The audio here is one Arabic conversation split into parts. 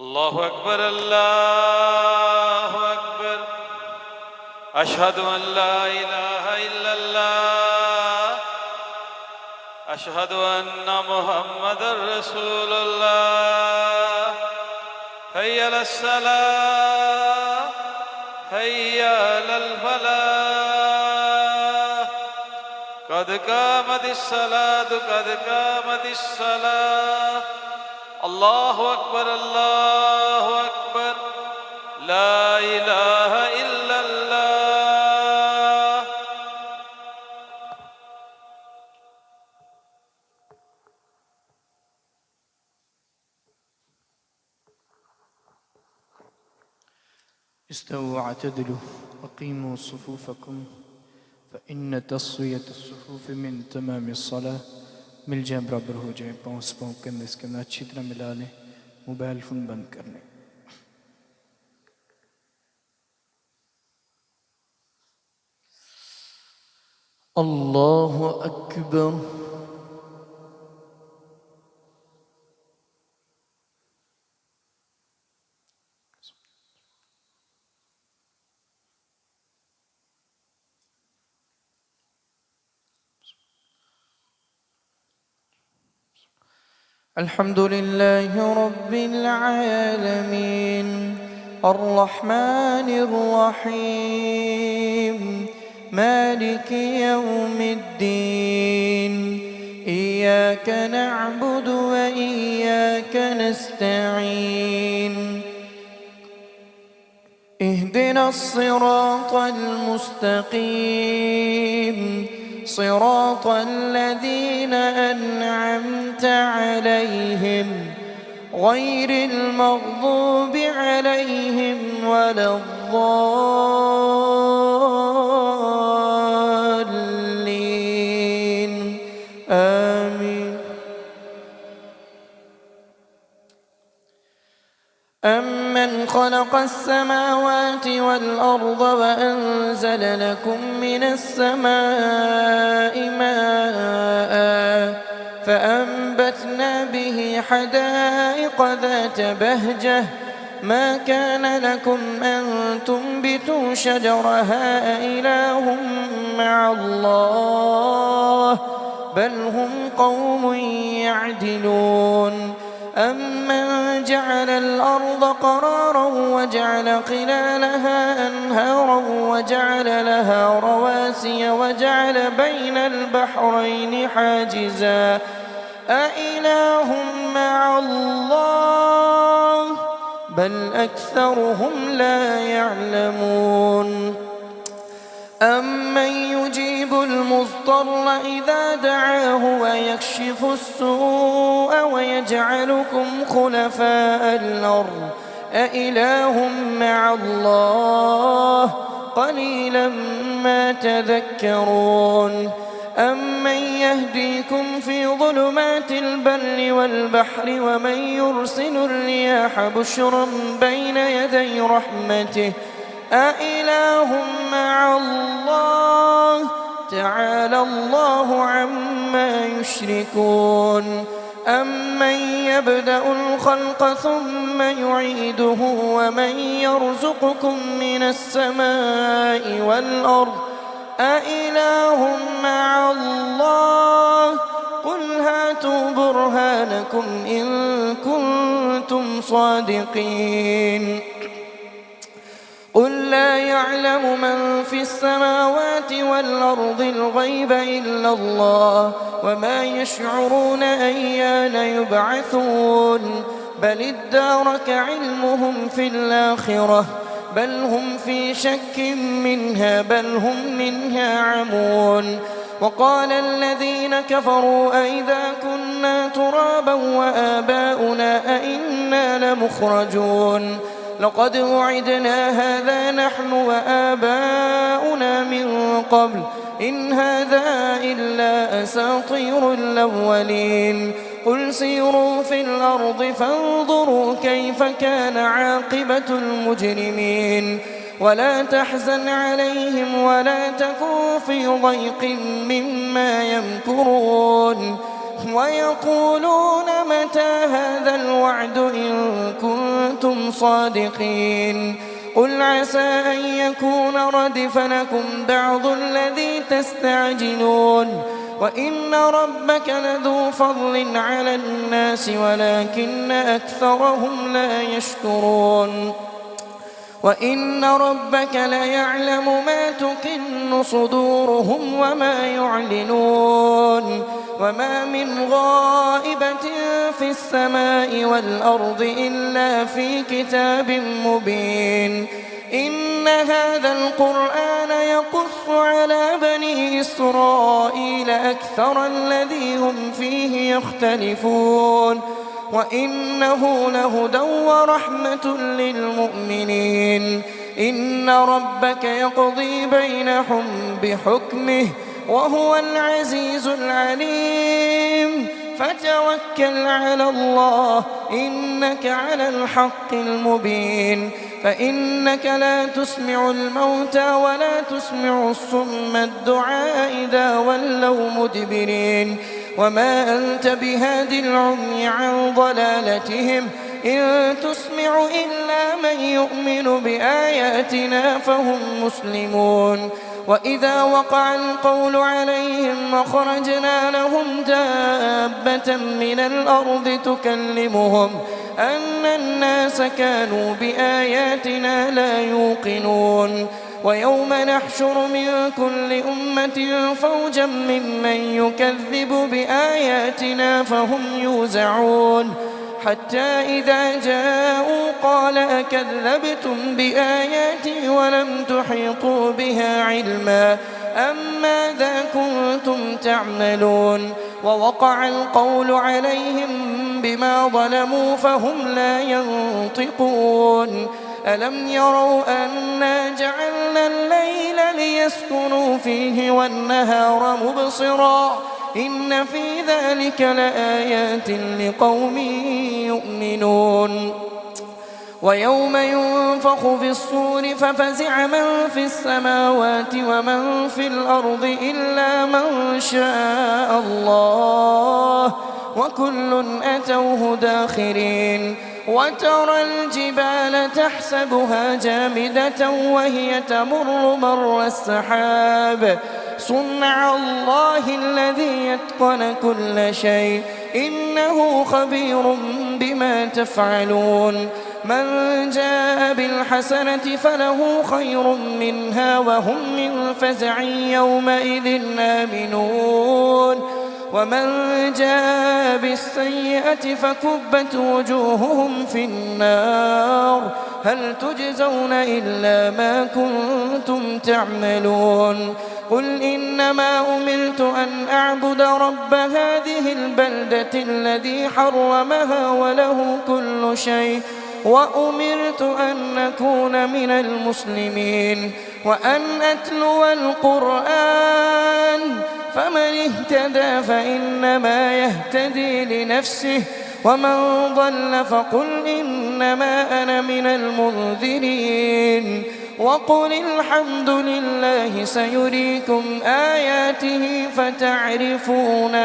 الله أكبر الله أكبر أشهد أن لا إله إلا الله أشهد أن محمدا رسول الله حي على الصلاة حي على الفلاح قد قامت الصلاة قد قامت الصلاة الله أكبر الله أكبر لا إله إلا الله. استووا واعتدلوا وقيموا صفوفكم فإن تسوية الصفوف من تمام الصلاة. मिल जाए बराबर हो जाए, पाँव से पाँव कंधे से कंधा अच्छी तरह मिला लें, मोबाइल फ़ोन बंद कर लें. अल्लाह अकबर. الحمد لله رب العالمين الرحمن الرحيم مالك يوم الدين إياك نعبد وإياك نستعين اهدنا الصراط المستقيم صراط الذين أنعمت عليهم غير المغضوب عليهم ولا الضالين آمين. أمن خلق السماوات والأرض وأنزل لكم من السماء ماء فأنبتنا به حدائق ذات بهجة ما كان لكم أن تنبتوا شجرها أإله مع الله بل هم قوم يعدلون. أمن جعل الأرض قرارا وجعل خلالها أنهارا وجعل لها رواسي وجعل بين البحرين حاجزا أإله مع الله بل أكثرهم لا يعلمون. أمن يجيب المضطر إذا دعاه ويكشف السوء ويجعلكم خلفاء الأرض أإله مع الله قليلا ما تذكرون. أمن يهديكم في ظلمات البر والبحر ومن يرسل الرياح بشرا بين يدي رحمته أإله مع الله تعالى الله عما يشركون. أمن يبدأ الخلق ثم يعيده ومن يرزقكم من السماء والأرض أإله مع الله قل هاتوا برهانكم إن كنتم صادقين. قل لا يعلم من في السماوات والأرض الغيب إلا الله وما يشعرون أيان يبعثون بل ادارك علمهم في الآخرة بل هم في شك منها بل هم منها عمون. وقال الذين كفروا أئذا كنا ترابا وآباؤنا أئنا لمخرجون لقد وعدنا هذا نحن وآباؤنا من قبل إن هذا إلا أساطير الأولين. قل سيروا في الأرض فانظروا كيف كان عاقبة المجرمين ولا تحزن عليهم ولا تكن في ضيق مما يمكرون ويقولون متى هذا الوعد إن كنتم صادقين قل عسى أن يكون ردف لكم بعض الذي تستعجلون وإن ربك لذو فضل على الناس ولكن أكثرهم لا يشكرون وإن ربك ليعلم ما تكن صدورهم وما يعلنون وما من غائبة في السماء والأرض إلا في كتاب مبين إن هذا القرآن يقص على بني إسرائيل أكثر الذي هم فيه يختلفون وإنه لهدى ورحمة للمؤمنين إن ربك يقضي بينهم بحكمه وهو العزيز العليم فتوكل على الله إنك على الحق المبين فإنك لا تسمع الموتى ولا تسمع الصم الدعاء إذا ولوا مدبرين وما أنت بهادي العمي عن ضلالتهم إن تسمع إلا من يؤمن بآياتنا فهم مسلمون وإذا وقع القول عليهم أخرجنا لهم دابة من الأرض تكلمهم أن الناس كانوا بآياتنا لا يوقنون ويوم نحشر من كل أمة فوجا ممن يكذب بآياتنا فهم يوزعون حتى إذا جاءوا قال أكذبتم بآياتي ولم تحيطوا بها علما أم ماذا كنتم تعملون ووقع القول عليهم بما ظلموا فهم لا ينطقون ألم يروا أنا جعلنا الليل ليسكنوا فيه والنهار مبصرا إن في ذلك لآيات لقوم يؤمنون ويوم ينفخ في الصور ففزع من في السماوات ومن في الأرض إلا من شاء الله وكل أتوه داخرين وترى الجبال تحسبها جامدة وهي تمر مر السحاب صنع الله الذي يتقن كل شيء إنه خبير بما تفعلون من جاء بالحسنة فله خير منها وهم من فزع يومئذ آمنون ومن جاء بالسيئة فكبت وجوههم في النار هل تجزون إلا ما كنتم تعملون قل إنما أمرت أن أعبد رب هذه البلدة الذي حرمها وله كل شيء وأمرت أن أكون من المسلمين وأن أتلو القرآن فمن اهتدى فإنما يهتدي لنفسه ومن ضل فقل إنما أنا من المنذرين وقل الحمد لله سيريكم آياته فتعرفونها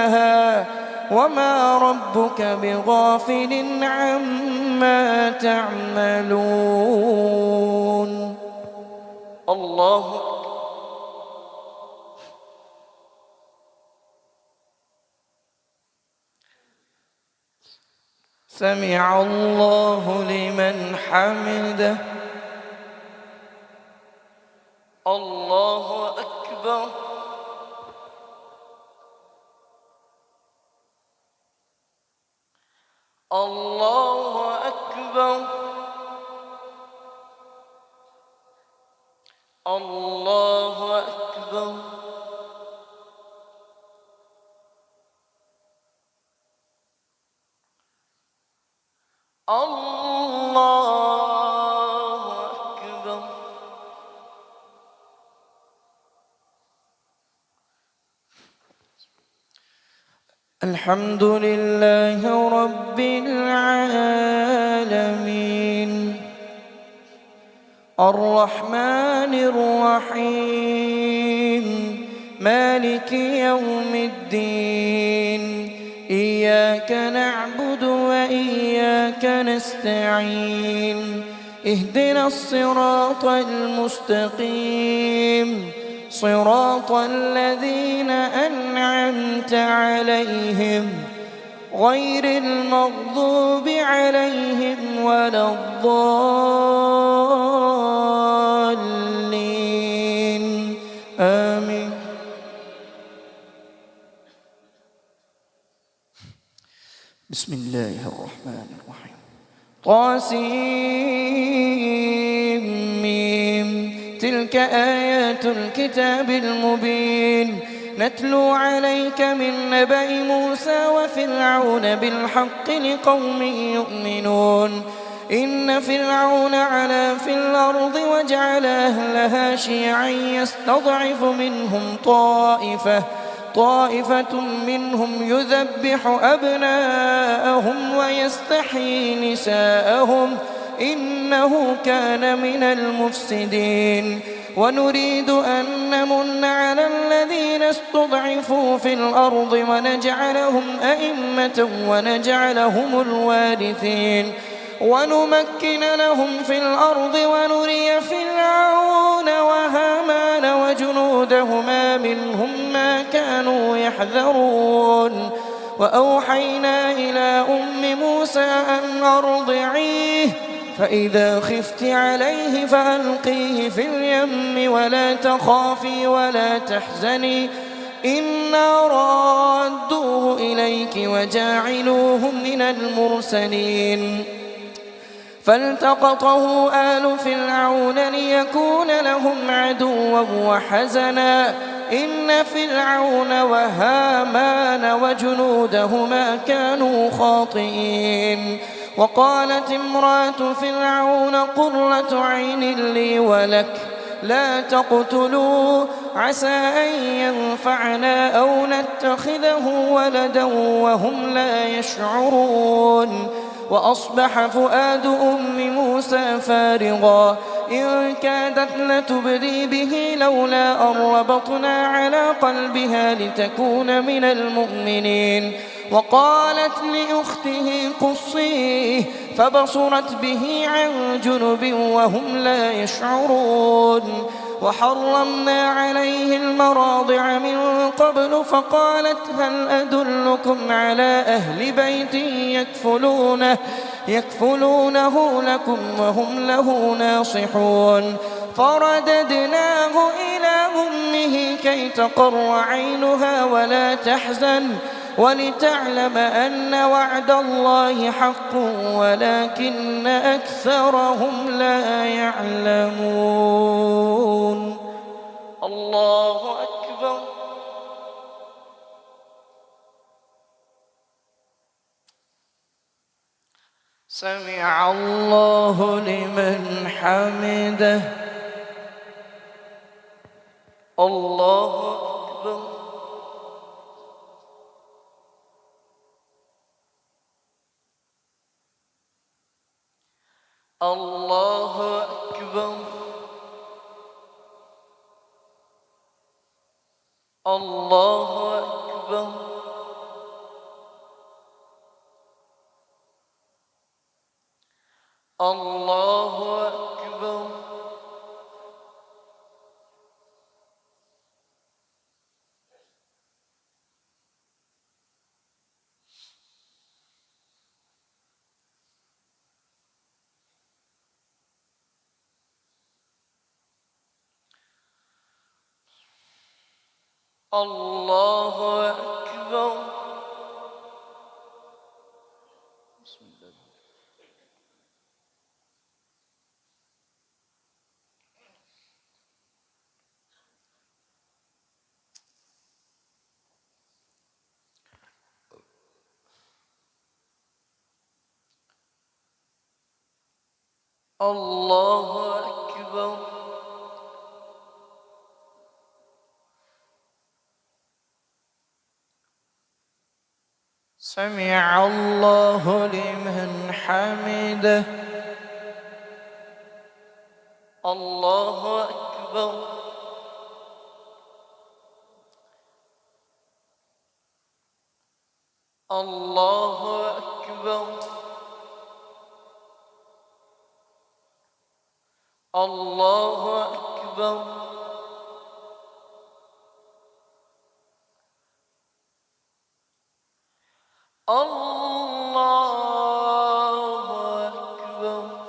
وما ربك بغافل عما تعملون الله سمع الله لمن حمده الله أكبر الله أكبر الله أكبر الله أكبر الحمد لله رب العالمين الرحمن الرحيم مالك يوم الدين إياك نعبد وإياك نستعين اهدنا الصراط المستقيم صراط الذين أنعمت عليهم غير المغضوب عليهم ولا الضالين آمين. بسم الله الرحمن الرحيم. طاسيم تلك آيات الكتاب المبين نتلو عليك من نبأ موسى وفرعون بالحق لقوم يؤمنون إن فرعون علا في الأرض وجعل أهلها شيعا يستضعف منهم طائفة منهم يذبح أبناءهم ويستحيي نساءهم إنه كان من المفسدين ونريد أن نمن على الذين استضعفوا في الأرض ونجعلهم أئمة ونجعلهم الوارثين ونمكن لهم في الأرض ونري فرعون وهامان وجنودهما منهم ما كانوا يحذرون وأوحينا إلى أم موسى أن أرضعيه فإذا خفت عليه فألقيه في اليم ولا تخافي ولا تحزني إنا رادوه إليك وجاعلوه من المرسلين فالتقطه آل فرعون ليكون لهم عدوا وحزنا إن فرعون وهامان وجنودهما كانوا خاطئين وقالت امرأة فرعون قرة عين لي ولك لا تقتلوا عسى أن ينفعنا أو نتخذه ولدا وهم لا يشعرون وأصبح فؤاد أم موسى فارغا إن كادت لتبدي به لولا أن ربطنا على قلبها لتكون من المؤمنين وقالت لأخته قصيه فبصرت به عن جنب وهم لا يشعرون وحرمنا عليه المراضع من قبل فقالت هل أدلكم على أهل بيت يكفلونه لكم وهم له ناصحون فرددناه إلى أمه كي تقر عينها ولا تحزن ولتعلم أن وعد الله حق ولكن أكثرهم لا يعلمون. الله أكبر. سمع الله لمن حمده. الله أكبر. الله أكبر. الله أكبر. الله أكبر. الله أكبر. بسم الله. الله أكبر. سمع الله لمن حمده. الله أكبر. الله أكبر. الله أكبر. الله أكبر.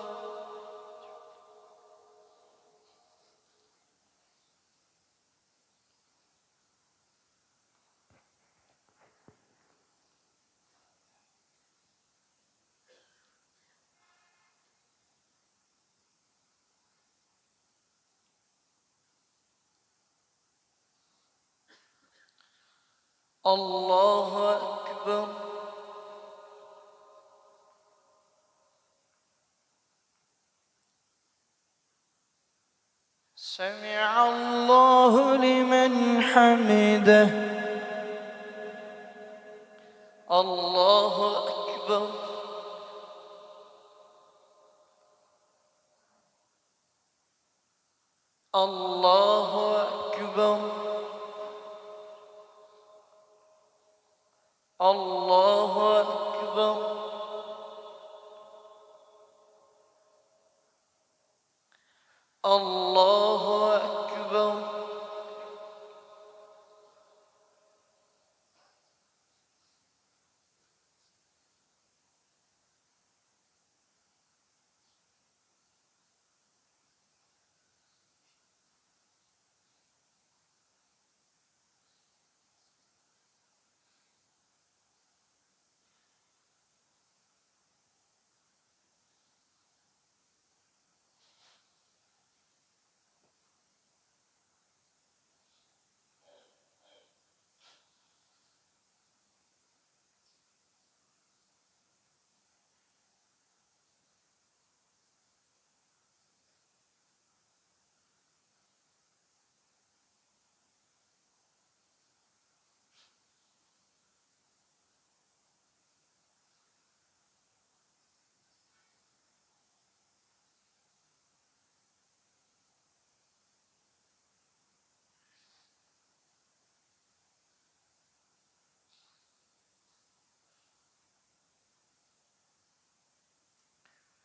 الله أكبر. سمع الله لمن حمده. الله أكبر. الله أكبر. الله أكبر. الله أكبر.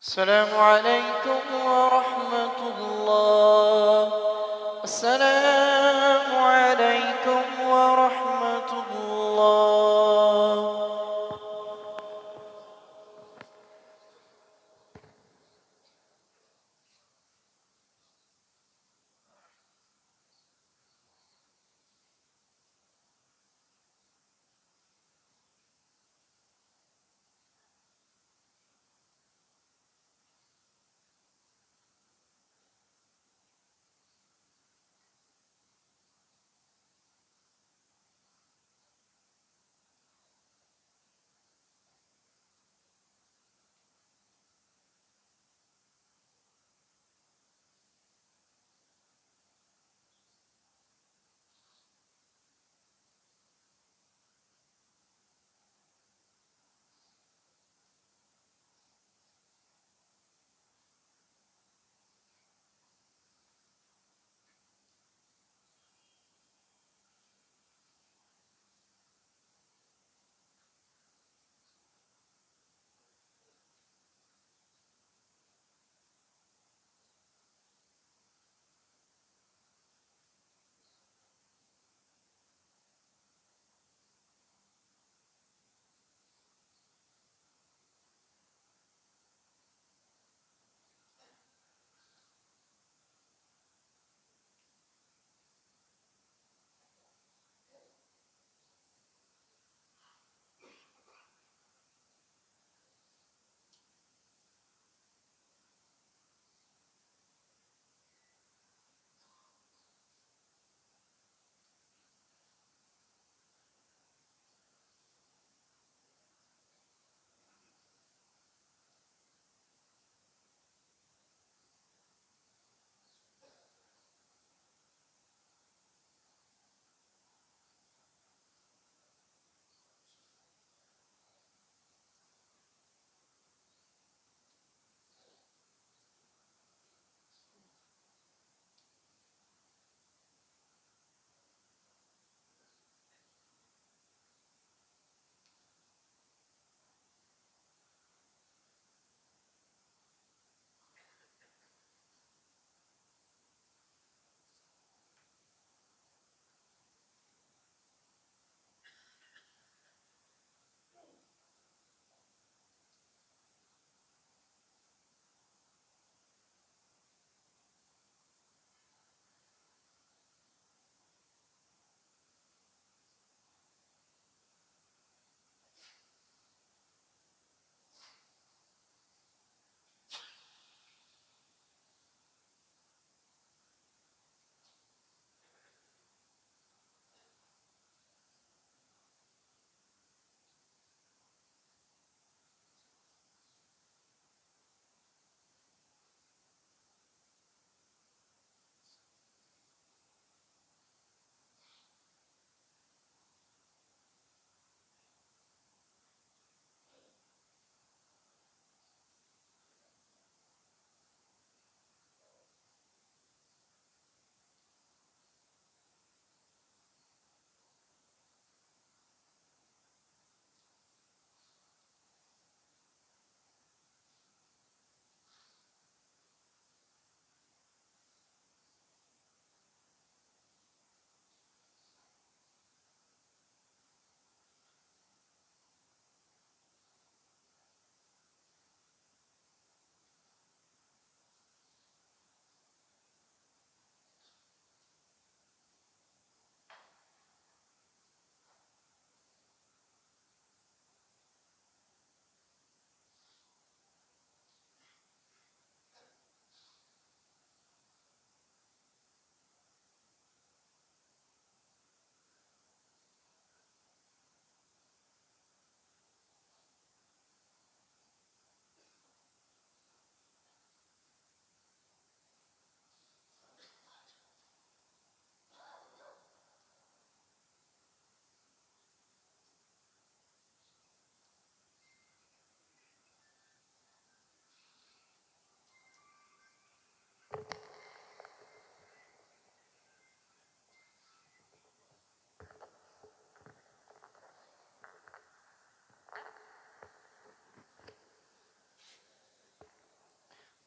السلام عليكم ورحمة الله. السلام عليكم ورحمة الله.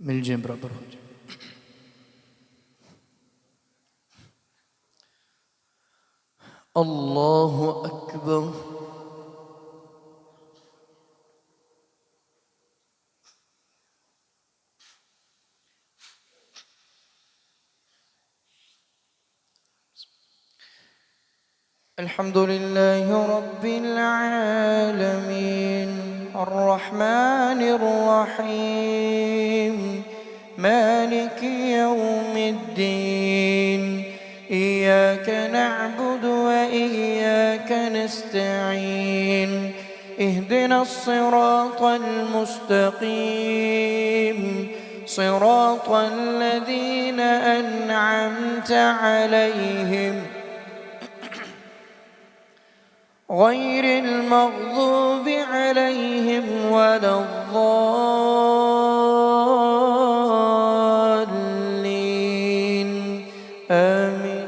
मिल जाए बराबर हो जाए। अल्लाहु अकबर। الحمد لله رب العالمين الرحمن الرحيم مالك يوم الدين إياك نعبد وإياك نستعين اهدنا الصراط المستقيم صراط الذين أنعمت عليهم غير المغضوب عليهم ولا الضالين آمين.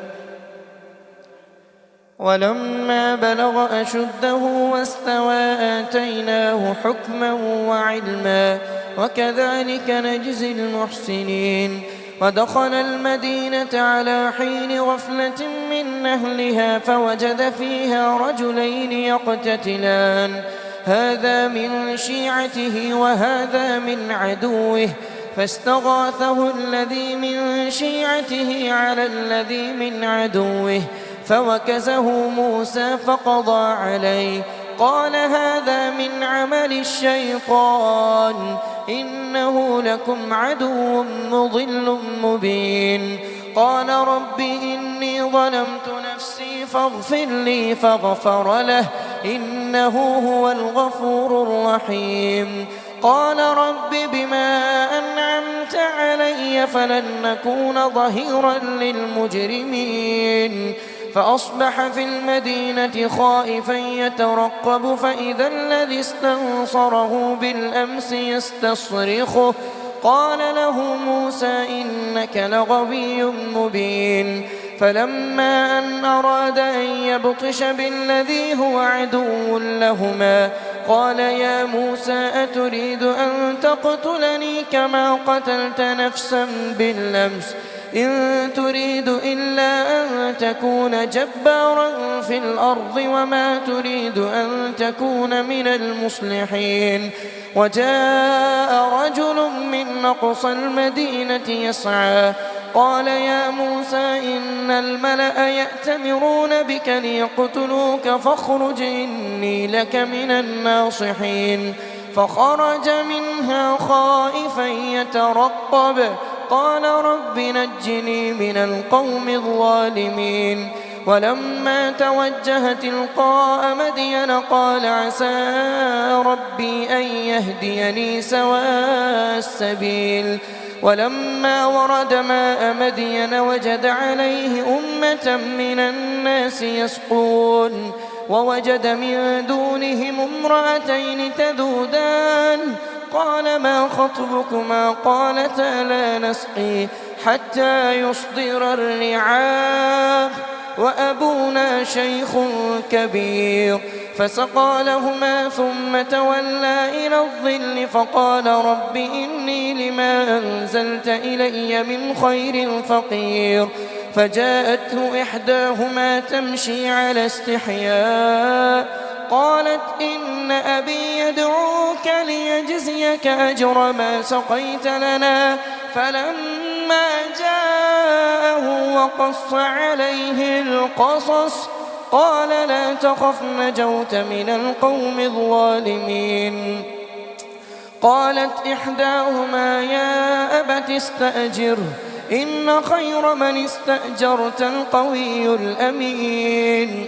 ولما بلغ أشده واستوى آتيناه حكما وعلما وكذلك نجزي المحسنين. ودخل المدينة على حين غفلة من أهلها فوجد فيها رجلين يقتتلان هذا من شيعته وهذا من عدوه فاستغاثه الذي من شيعته على الذي من عدوه فوكزه موسى فقضى عليه قال هذا من عمل الشيطان إنه لكم عدو مضل مبين. قال رب إني ظلمت نفسي فاغفر لي فغفر له إنه هو الغفور الرحيم. قال رب بما أنعمت علي فلن نكون ظهيرا للمجرمين. فأصبح في المدينة خائفا يترقب فإذا الذي استنصره بالأمس يستصرخه قال له موسى إنك لغوي مبين. فلما أن أراد أن يبطش بالذي هو عدو لهما قال يا موسى أتريد أن تقتلني كما قتلت نفسا بالأمس إن تريد إلا أن تكون جبارا في الأرض وما تريد أن تكون من المصلحين. وجاء رجل من أقصى المدينة يسعى قال يا موسى إن الملأ يأتمرون بك ليقتلوك فاخرج إني لك من الناصحين. فخرج منها خائفا يترقب قال رب نجني من القوم الظالمين. ولما توجه تلقاء مدين قال عسى ربي أن يهديني سواء السبيل. ولما ورد ماء مدين وجد عليه أمة من الناس يسقون ووجد من دونهم امرأتين تذودان قال ما خطبكما قالتا لا نسقي حتى يصدر الرعاء وأبونا شيخ كبير. فسقى لهما ثم تولى إلى الظل فقال رب إني لما أنزلت إلي من خير فقير. فجاءته إحداهما تمشي على استحياء قالت إن أبي يدعوك ليجزيك أجر ما سقيت لنا. فلما جاءه وقص عليه القصص قال لا تخف نجوت من القوم الظالمين. قالت إحداهما يا أبت استأجره إن خير من استأجرت القوي الأمين.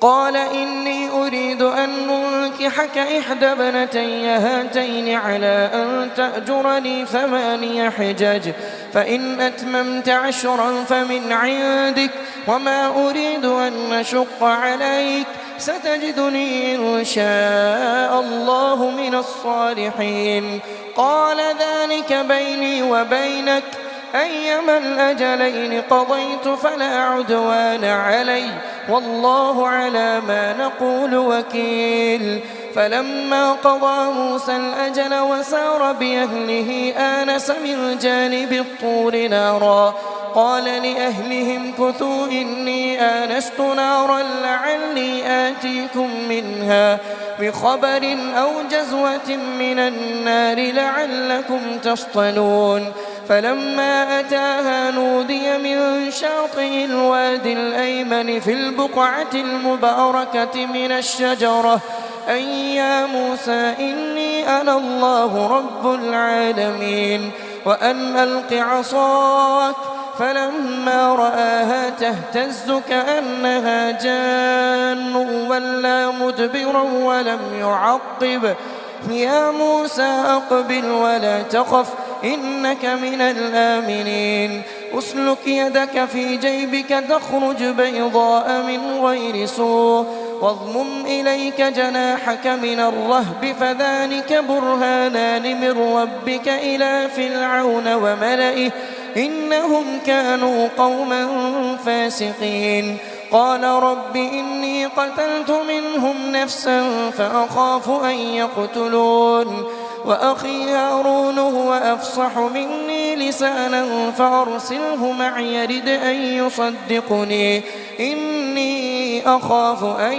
قال إني أريد أن أنكحك إحدى ابنتي هاتين على أن تأجرني 8 حجج فإن أتممت 10 فمن عندك وما أريد أن أشق عليك ستجدني إن شاء الله من الصالحين. قال ذلك بيني وبينك أيما الأجلين قضيت فلا عدوان علي والله على ما نقول وكيل. فلما قضى موسى الأجل وسار بأهله آنس من جانب الطور نارا قال لأهلهم كثوا إني آنست نارا لعلي آتيكم منها بخبر أو جزوة من النار لعلكم تصطلون فلما أتاها نودي من شاطئ الوادي الأيمن في البقعة المباركة من الشجرة أن يا موسى إني أنا الله رب العالمين وأن ألق عصاك فلما رآها تهتز كأنها جان ولا مدبرا ولم يعقب يا موسى أقبل ولا تخف إنك من الآمنين أسلك يدك في جيبك تخرج بيضاء من غير سوء واضمم إليك جناحك من الرهب فذلك برهانان من ربك إلى فرعون وملئه إنهم كانوا قوما فاسقين قال رب إني قتلت منهم نفسا فأخاف أن يقتلون وأخي هارون هو أفصح مني لسانا فأرسله معي يرد أن يصدقني إني أخاف أن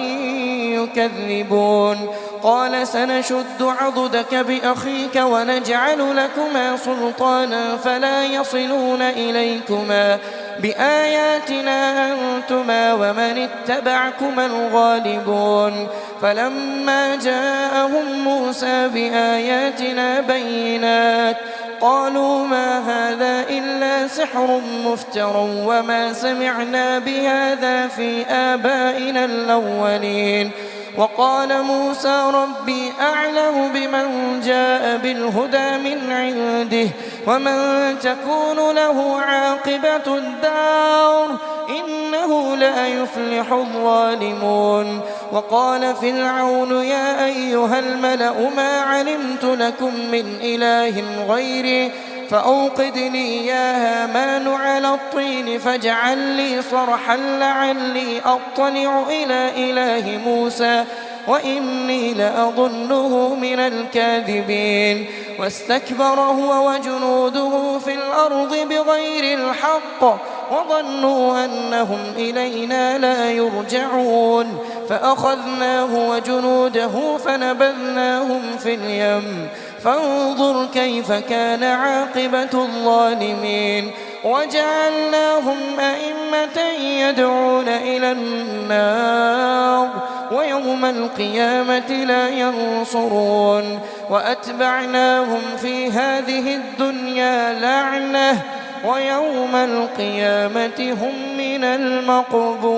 يكذبون قال سنشد عضدك بأخيك ونجعل لكما سلطانا فلا يصلون إليكما بآياتنا أنتما ومن اتبعكما الغالبون فلما جاءهم موسى بآياتنا بينات قالوا ما هذا إلا سحر مفتر وما سمعنا بهذا في آبائنا الأولين وقال موسى ربي أعلم بمن جاء بالهدى من عنده ومن تكون له عاقبة الدار إنه لا يفلح الظالمون وقال فرعون يا أيها الملأ ما علمت لكم من إله غيري فأوقد لي يا هامان على الطين فاجعل لي صرحا لعلي أطلع إلى إله موسى وإني لأظنه من الكاذبين واستكبر هو وجنوده في الأرض بغير الحق وظنوا أنهم إلينا لا يرجعون فأخذناه وجنوده فنبذناهم في اليم فانظر كيف كان عاقبة الظالمين وجعلناهم أئمة يدعون إلى النار ويوم القيامة لا ينصرون وأتبعناهم في هذه الدنيا لعنة ويوم القيامة هم من المقبوحين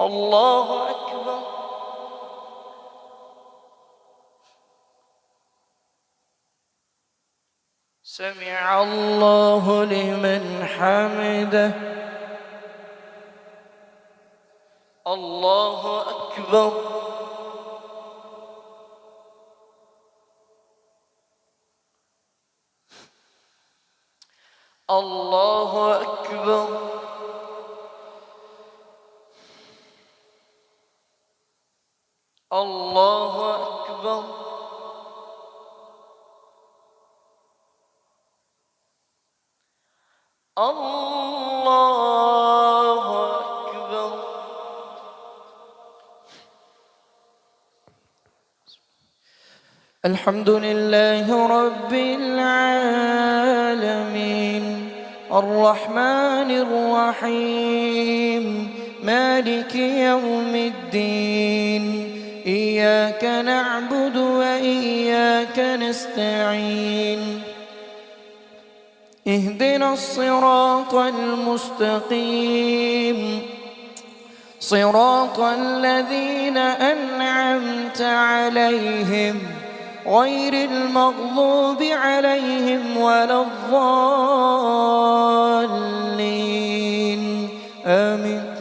الله أكبر سمع الله لمن حمده الله أكبر الله أكبر الله أكبر الله أكبر الحمد لله رب العالمين الرحمن الرحيم مالك يوم الدين إياك نعبد وإياك نستعين اهدنا الصراط المستقيم صراط الذين أنعمت عليهم غير المغضوب عليهم ولا الضالين آمين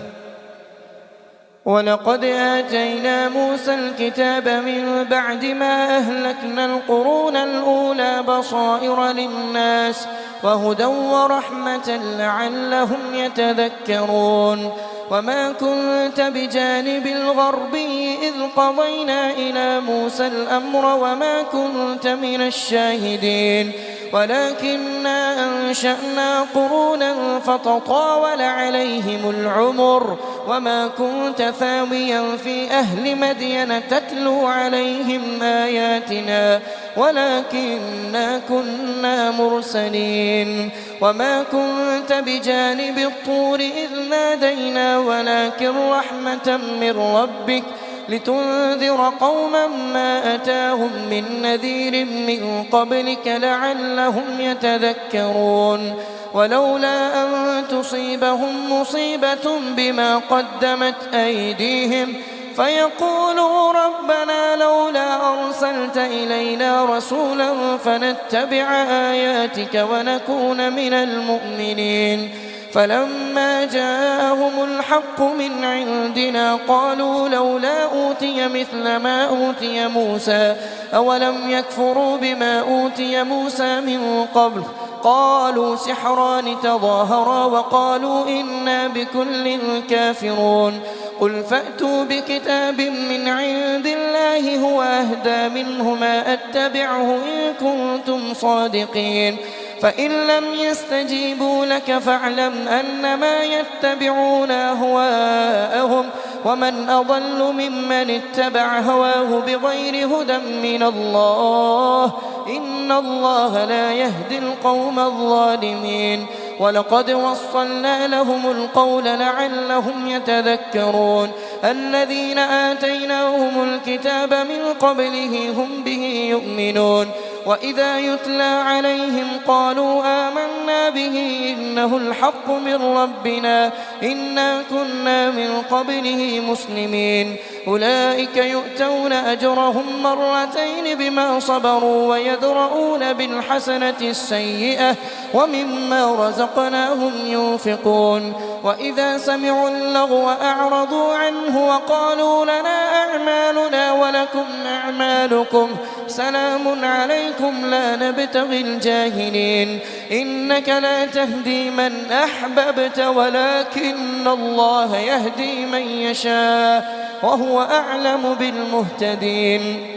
ولقد آتينا موسى الكتاب من بعد ما أهلكنا القرون الأولى بصائر للناس وهدى ورحمة لعلهم يتذكرون وما كنت بجانب الغربي إذ قضينا إلى موسى الأمر وما كنت من الشاهدين ولكننا أنشأنا قرونا فتطاول عليهم العمر وما كنت ثاويا في أهل مدين تتلو عليهم آياتنا ولكننا كنا مرسلين وما كنت بجانب الطور إذ نادينا ولكن رحمة من ربك لتنذر قوما ما أتاهم من نذير من قبلك لعلهم يتذكرون ولولا أن تصيبهم مصيبة بما قدمت أيديهم فيقولوا ربنا لولا أرسلت إلينا رسولا فنتبع آياتك ونكون من المؤمنين فلما جاءهم الحق من عندنا قالوا لولا أوتي مثل ما أوتي موسى أولم يكفروا بما أوتي موسى من قبل قالوا سحران تظاهرا وقالوا إنا بكل كافرون قل فأتوا بكتاب من عند الله هو أهدى منهما أتبعه إن كنتم صادقين فإن لم يستجيبوا لك فاعلم أنما يتبعون أهواءهم ومن أضل ممن اتبع هواه بغير هدى من الله إن الله لا يهدي القوم الظالمين ولقد وصلنا لهم القول لعلهم يتذكرون الذين آتيناهم الكتاب من قبله هم به يؤمنون وإذا يتلى عليهم قالوا آمنا به إنه الحق من ربنا إنا كنا من قبله مسلمين أولئك يؤتون أجرهم مرتين بما صبروا ويدرؤون بالحسنة السيئة ومما رزقناهم ينفقون وإذا سمعوا اللغو أعرضوا عنه وقالوا لنا أعمالنا ولكم أعمالكم سلام عليكم لا نبتغي الجاهلين إنك لا تهدي من أحببت ولكن الله يهدي من يشاء وهو أعلم بالمهتدين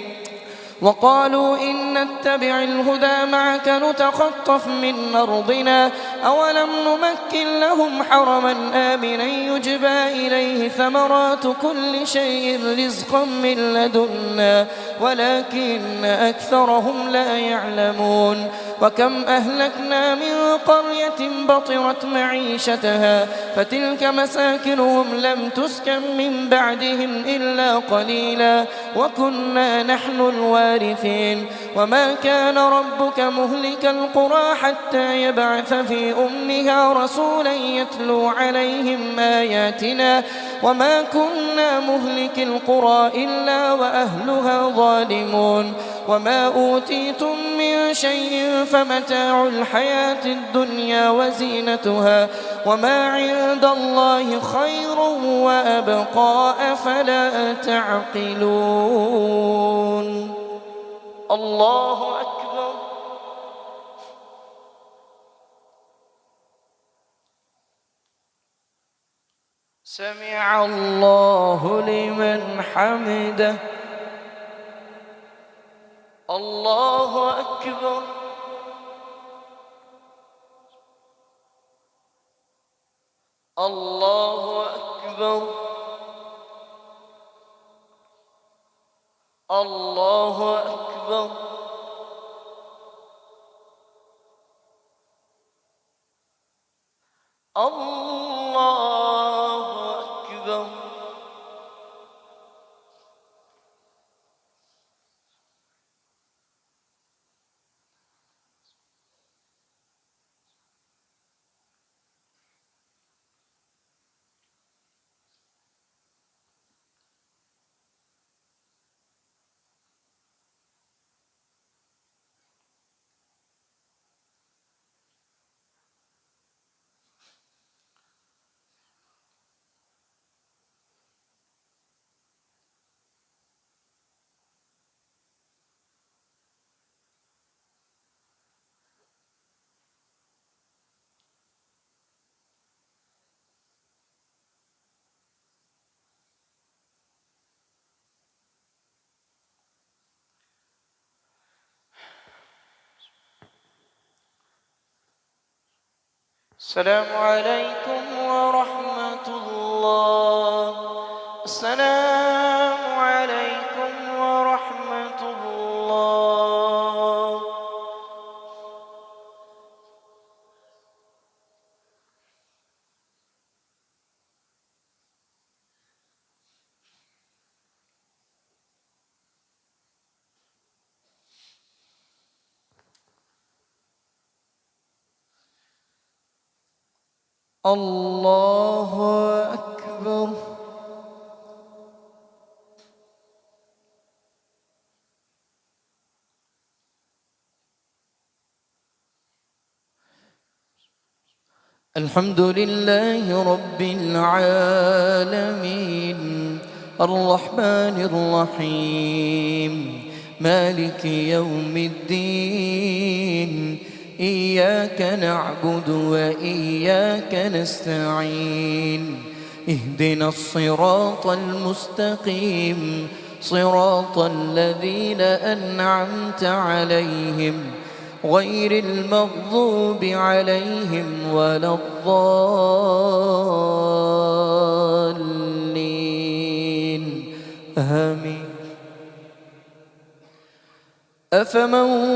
وقالوا إن نتبع الهدى معك نتخطف من أرضنا أولم نمكن لهم حرما آمنا يجبى إليه ثمرات كل شيء رزقا من لدنا ولكن أكثرهم لا يعلمون وكم أهلكنا من قرية بطرت معيشتها فتلك مساكنهم لم تسكن من بعدهم إلا قليلا وكنا نحن الوارثين وما كان ربك مهلك القرى حتى يبعث في أمها رسولا يتلو عليهم آياتنا وما كنا مهلك القرى إلا وأهلها ظالمون وما أوتيتم من شيء فمتاع الحياة الدنيا وزينتها وما عند الله خير وأبقى أفلا تعقلون الله أكبر سمع الله لمن حمده الله أكبر الله أكبر الله أكبر الله أكبر السلام عليكم ورحمة الله. السلام عليكم ورحمة الله. الله أكبر. الحمد لله رب العالمين الرحمن الرحيم مالك يوم الدين إياك نعبد وإياك نستعين اهدنا الصراط المستقيم صراط الذين أنعمت عليهم غير المغضوب عليهم ولا الضالين آمين. أفمن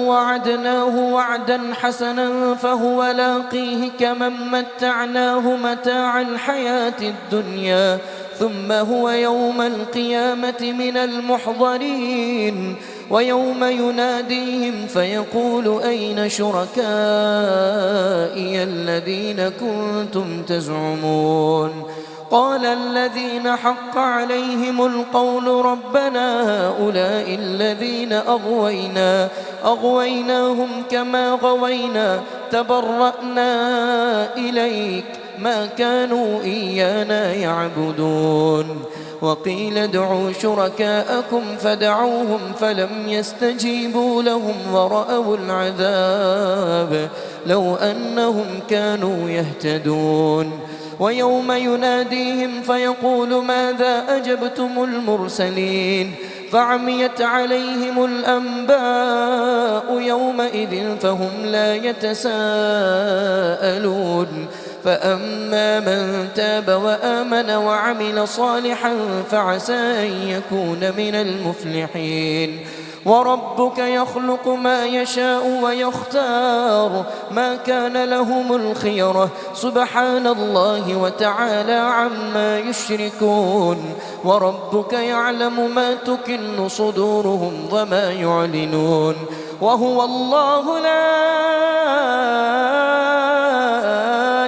وعدناه وعدا حسنا فهو لاقيه كمن متعناه متاع الحياة الدنيا ثم هو يوم القيامة من المحضرين ويوم يناديهم فيقول أين شركائي الذين كنتم تزعمون قال الذين حق عليهم القول ربنا هؤلاء الذين أغويناهم كما غوينا تبرأنا إليك ما كانوا إيانا يعبدون وقيل ادعوا شركاءكم فدعوهم فلم يستجيبوا لهم ورأوا العذاب لو أنهم كانوا يهتدون ويوم يناديهم فيقول ماذا أجبتم المرسلين فعميت عليهم الأنباء يومئذ فهم لا يتساءلون فأما من تاب وآمن وعمل صالحا فعسى أن يكون من المفلحين وربك يخلق ما يشاء ويختار ما كان لهم الخيرة سبحان الله وتعالى عما يشركون وربك يعلم ما تكن صدورهم وما يعلنون وهو الله لا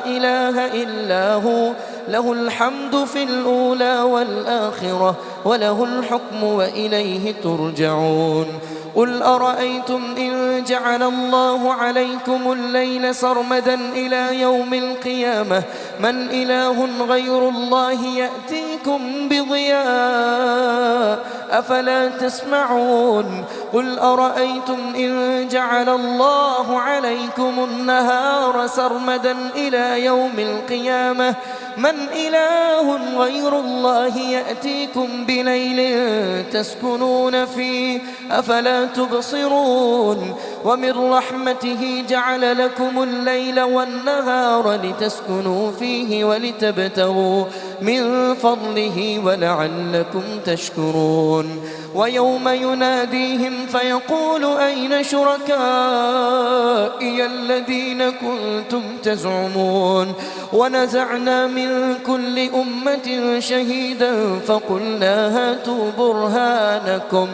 إله إلا هو له الحمد في الأولى والآخرة وله الحكم وإليه ترجعون قل أرأيتم إن جعل الله عليكم الليل سرمدا إلى يوم القيامة من إله غير الله يأتيكم بضياء أفلا تسمعون قل أرأيتم إن جعل الله عليكم النهار سرمدا إلى يوم القيامة من إله غير الله يأتيكم بليل تسكنون فيه أفلا تبصرون ومن رحمته جعل لكم الليل والنهار لتسكنوا فيه ولتبتغوا من فضله ولعلكم تشكرون ويوم يناديهم فيقول أين شركائي الذين كنتم تزعمون ونزعنا من كل أمة شهيدا فقلنا هاتوا برهانكم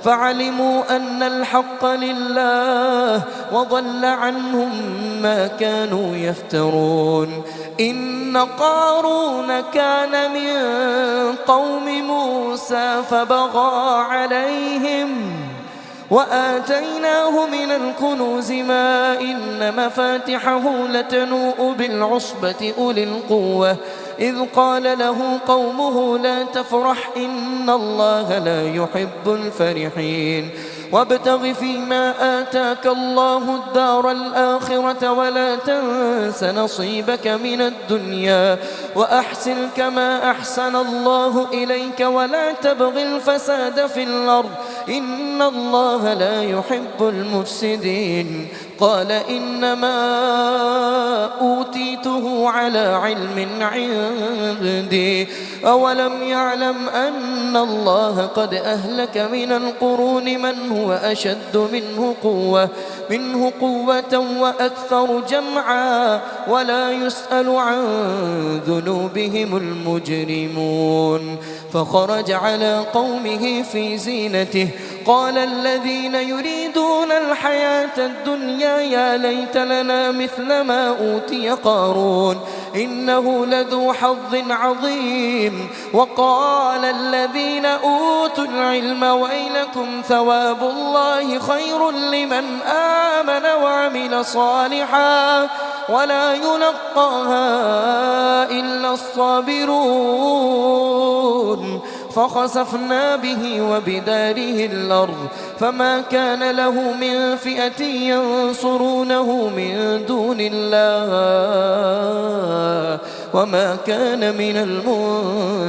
فعلموا أن الحق لله وضل عنهم ما كانوا يفترون إن قارون كان من قوم موسى فبغى عليهم وآتيناه من الكنوز ما إن مفاتحه لتنوء بالعصبة أولي القوة إذ قال له قومه لا تفرح إن الله لا يحب الفرحين وابتغ فيما آتاك الله الدار الآخرة ولا تنس نصيبك من الدنيا وأحسن كما أحسن الله إليك ولا تبغ الفساد في الأرض إن الله لا يحب المفسدين قال إنما أوتيته على علم عندي أولم يعلم أن الله قد أهلك من القرون من هو أشد منه قوة وأكثر جمعا ولا يسأل عن ذنوبهم المجرمون فخرج على قومه في زينته قال الذين يريدون الحياة الدنيا يا ليت لنا مثل ما أوتي قارون إنه لذو حظ عظيم وقال الذين أوتوا العلم ويلكم ثواب الله خير لمن آمن وعمل صالحا ولا يلقاها إلا الصابرون فخسفنا به وبداره الأرض فما كان له من فئة ينصرونه من دون الله وما كان من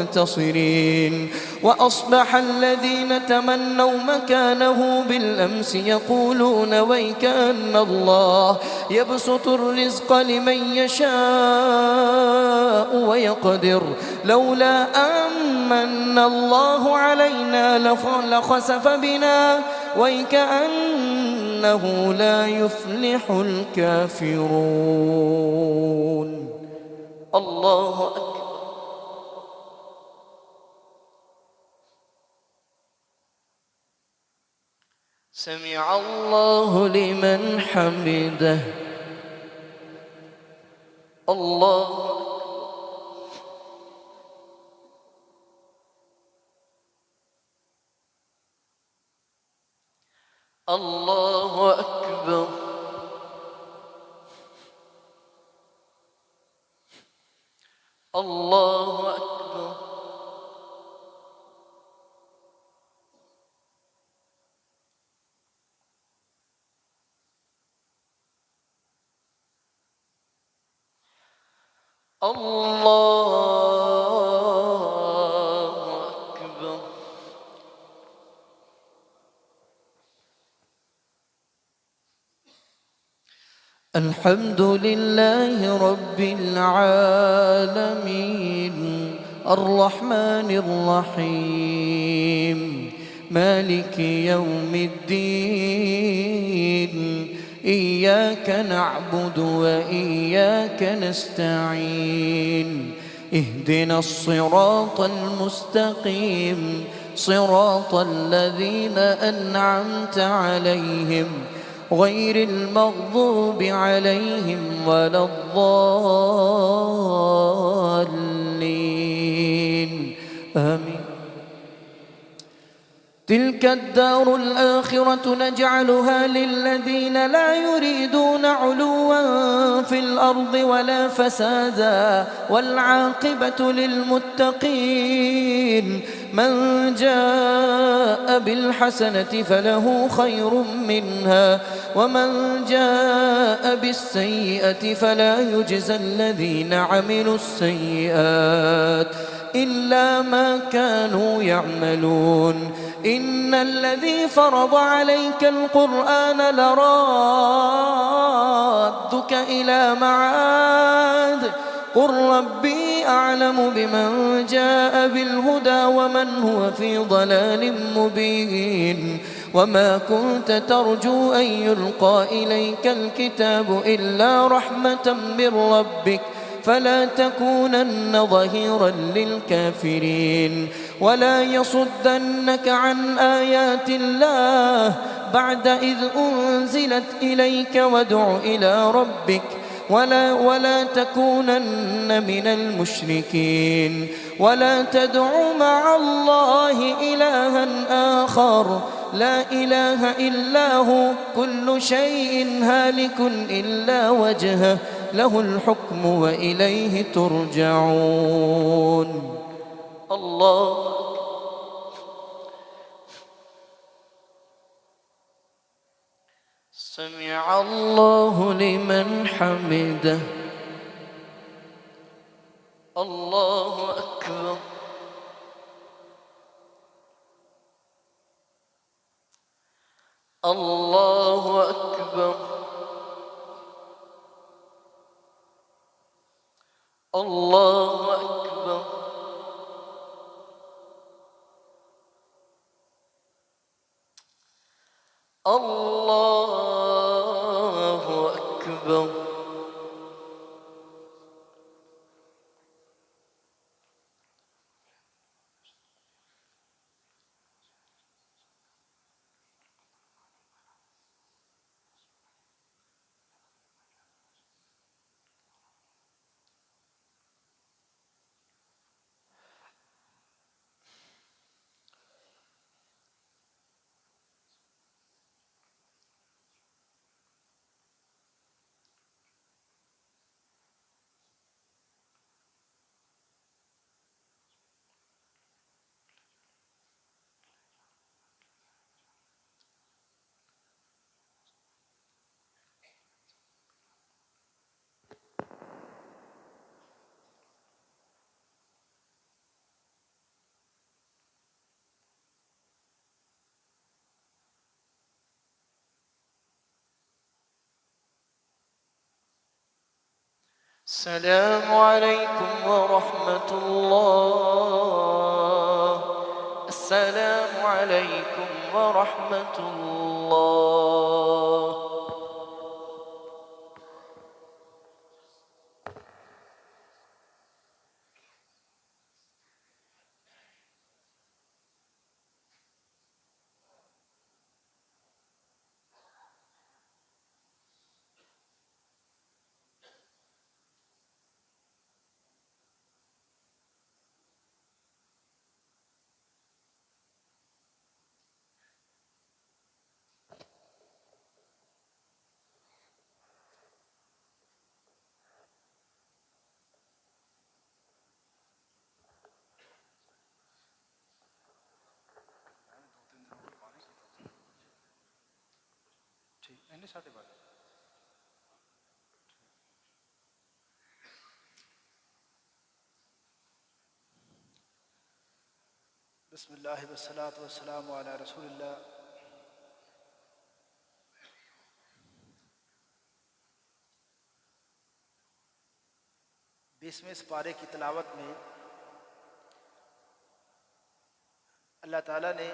المنتصرين وأصبح الذين تمنوا مكانه بالأمس يقولون ويك أن الله يبسط الرزق لمن يشاء ويقدر لولا أمن الله علينا لخسف بنا ويكأنه لا يفلح الكافرون. الله أكبر. سمع الله لمن حمده. الله الله أكبر. الله أكبر. الله أكبر. الحمد لله رب العالمين الرحمن الرحيم مالك يوم الدين إياك نعبد وإياك نستعين اهدنا الصراط المستقيم صراط الذين أنعمت عليهم غير المغضوب عليهم ولا الضالين آمين. تلك الدار الآخرة نجعلها للذين لا يريدون علوا في الأرض ولا فسادا والعاقبة للمتقين من جاء بالحسنة فله خير منها ومن جاء بالسيئة فلا يجزى الذين عملوا السيئات إلا ما كانوا يعملون إن الذي فرض عليك القرآن لرادك إلى معاد قل ربي أعلم بمن جاء بالهدى ومن هو في ضلال مبين وما كنت ترجو أن يلقى إليك الكتاب إلا رحمة من ربك فلا تكونن ظهيرا للكافرين ولا يصدنك عن آيات الله بعد إذ أنزلت إليك وادع إلى ربك ولا تكونن من المشركين ولا تدع مع الله إلها آخر لا إله إلا هو كل شيء هالك إلا وجهه له الحكم وإليه ترجعون. الله سمع الله لمن حمده. الله أكبر. الله أكبر. الله أكبر. الله أكبر. السلام عليكم ورحمة الله. السلام عليكم ورحمة الله. بسم اللہ والصلاة والسلام علی رسول اللہ. 20ویں سپارے کی تلاوت میں اللہ تعالیٰ نے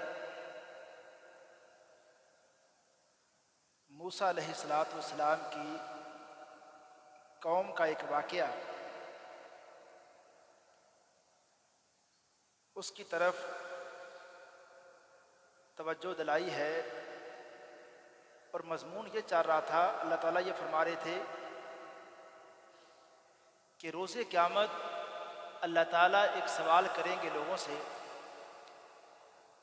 موسیٰ علیہ السلام کی قوم کا ایک واقعہ اس کی طرف توجہ دلائی ہے، اور مضمون یہ چل رہا تھا، اللہ تعالیٰ یہ فرما رہے تھے کہ روز قیامت اللہ تعالیٰ ایک سوال کریں گے لوگوں سے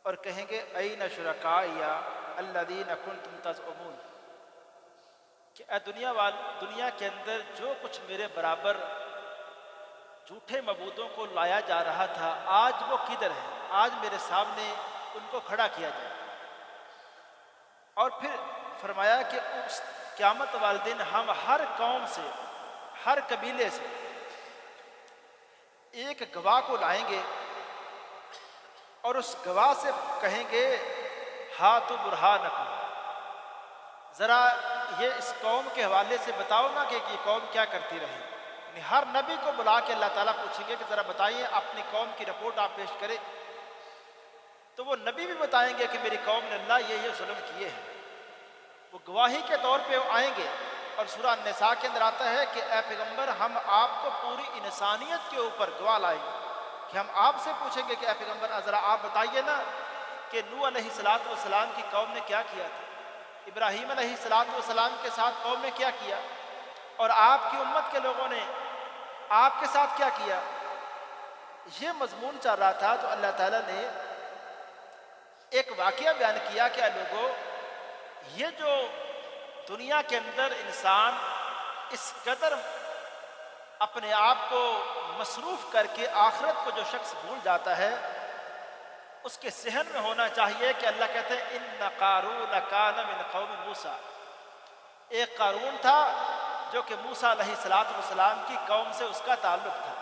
اور کہیں گے این شرکائی الذین کنتم تزعمون، کہ اے دنیا کے اندر جو کچھ میرے برابر جھوٹے معبودوں کو لایا جا رہا تھا، آج وہ کدھر ہے؟ آج میرے سامنے ان کو کھڑا کیا جائے. اور پھر فرمایا کہ اس قیامت والے دن ہم ہر قوم سے، ہر قبیلے سے ایک گواہ کو لائیں گے اور اس گواہ سے کہیں گے ہاتھو برہانکم، ذرا یہ اس قوم کے حوالے سے بتاؤ نا کہ یہ قوم کیا کرتی رہی. یعنی ہر نبی کو بلا کے اللہ تعالیٰ پوچھیں گے کہ ذرا بتائیے اپنی قوم کی رپورٹ آپ پیش کریں، تو وہ نبی بھی بتائیں گے کہ میری قوم نے اللہ یہ ظلم کیے ہیں. وہ گواہی کے طور پہ آئیں گے. اور سورہ النساء کے اندر آتا ہے کہ اے پیغمبر ہم آپ کو پوری انسانیت کے اوپر گواہ لائیں گے، کہ ہم آپ سے پوچھیں گے کہ اے پیغمبر ذرا آپ بتائیے نا کہ نوح علیہ السلام کی قوم نے کیا کیا تھا، ابراہیم علیہ السلام کے ساتھ قوم نے کیا کیا، اور آپ کی امت کے لوگوں نے آپ کے ساتھ کیا کیا. یہ مضمون چل رہا تھا. تو اللہ تعالیٰ نے ایک واقعہ بیان کیا کہ اے لوگوں، یہ جو دنیا کے اندر انسان اس قدر اپنے آپ کو مصروف کر کے آخرت کو جو شخص بھول جاتا ہے، اس کے ذہن میں ہونا چاہیے کہ اللہ کہتے ہیں ان قارون کان من قوم موسیٰ، ایک قارون تھا جو کہ موسیٰ علیہ السلام کی قوم سے اس کا تعلق تھا.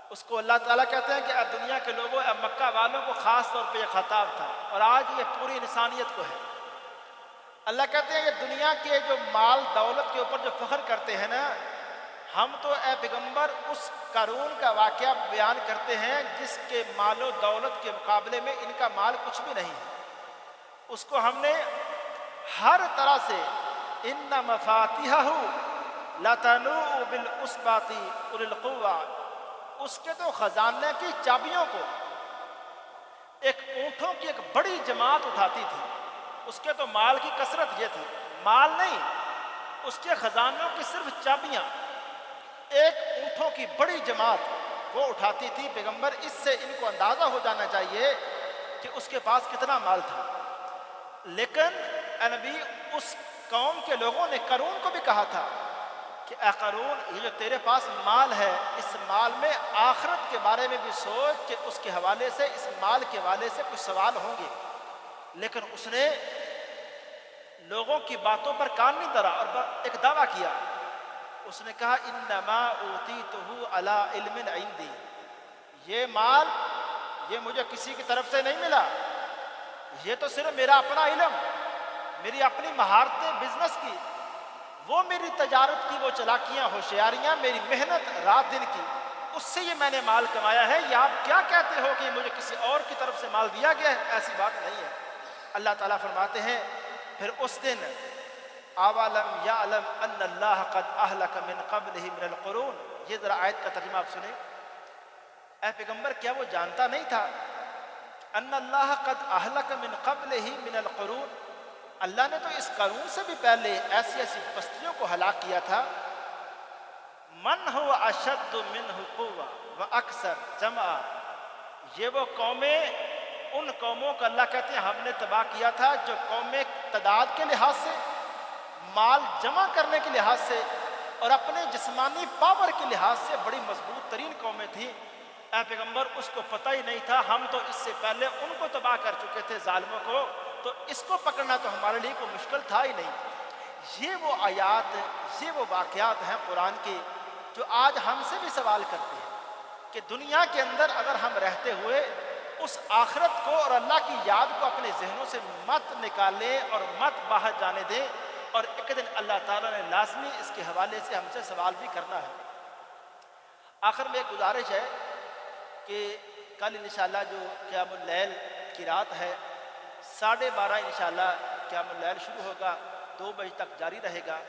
اس کو اللہ تعالیٰ کہتے ہیں کہ دنیا کے لوگوں، مکہ والوں کو خاص طور پہ یہ خطاب تھا، اور آج یہ پوری انسانیت کو ہے. اللہ کہتے ہیں کہ دنیا کے جو مال دولت کے اوپر جو فخر کرتے ہیں نا، ہم تو اے پیغمبر اس قارون کا واقعہ بیان کرتے ہیں جس کے مال و دولت کے مقابلے میں ان کا مال کچھ بھی نہیں ہے۔ اس کو ہم نے ہر طرح سے ان مفاتیحہ لتنوء بالعصبۃ اولي القوہ، اس کے تو خزانے کی چابیوں کو ایک اونٹوں کی ایک بڑی جماعت اٹھاتی تھی۔ اس کے تو مال کی کثرت یہ تھی، مال نہیں، اس کے خزانوں کی صرف چابیاں ایک اونٹوں کی بڑی جماعت وہ اٹھاتی تھی۔ پیغمبر اس سے ان کو اندازہ ہو جانا چاہیے کہ اس کے پاس کتنا مال تھا۔ لیکن اے نبی اس قوم کے لوگوں نے قارون کو بھی کہا تھا کہ اے قارون، یہ جو تیرے پاس مال ہے، اس مال میں آخرت کے بارے میں بھی سوچ کہ اس کے حوالے سے، اس مال کے حوالے سے کچھ سوال ہوں گے۔ لیکن اس نے لوگوں کی باتوں پر کان نہیں دھرا اور ایک دعویٰ کیا۔ اس نے کہا انما اوتیتہ علی علم عندی، یہ مال یہ مجھے کسی کی طرف سے نہیں ملا، یہ تو صرف میرا اپنا علم، میری اپنی مہارتیں بزنس کی، وہ میری تجارت کی وہ چلاکیاں ہوشیاریاں، میری محنت رات دن کی، اس سے یہ میں نے مال کمایا ہے۔ یا آپ کیا کہتے ہو کہ مجھے کسی اور کی طرف سے مال دیا گیا ہے؟ ایسی بات نہیں ہے۔ اللہ تعالیٰ فرماتے ہیں پھر اس دن اولم یعلم ان اللہ قد اہلک من قبلہ من القرون، یہ ذرا آیت کا ترجمہ آپ سنیں۔ اے پیغمبر کیا وہ جانتا نہیں تھا ان اللہ قد اہلک من قبلہ من القرون، اللہ نے تو اس قارون سے بھی پہلے ایسی ایسی بستیوں کو ہلاک کیا تھا۔ من هو اشد منہ قوہ واکثر جمعا، یہ وہ قومیں، ان قوموں کا اللہ کہتے ہیں ہم نے تباہ کیا تھا جو قومیں تعداد کے لحاظ سے، مال جمع کرنے کے لحاظ سے اور اپنے جسمانی پاور کے لحاظ سے بڑی مضبوط ترین قومیں تھیں۔ اے پیغمبر اس کو پتہ ہی نہیں تھا، ہم تو اس سے پہلے ان کو تباہ کر چکے تھے ظالموں کو، تو اس کو پکڑنا تو ہمارے لیے کوئی مشکل تھا ہی نہیں۔ یہ وہ آیات، یہ وہ واقعات ہیں قرآن کے جو آج ہم سے بھی سوال کرتے ہیں کہ دنیا کے اندر اگر ہم رہتے ہوئے اس آخرت کو اور اللہ کی یاد کو اپنے ذہنوں سے مت نکالیں اور مت باہر جانے دیں، اور ایک دن اللہ تعالیٰ نے لازمی اس کے حوالے سے ہم سے سوال بھی کرنا ہے۔ آخر میں ایک گزارش ہے کہ کل انشاءاللہ جو قیام اللیل کی رات ہے 12:30 انشاءاللہ قیام اللیل شروع ہوگا، 2 بجے تک جاری رہے گا،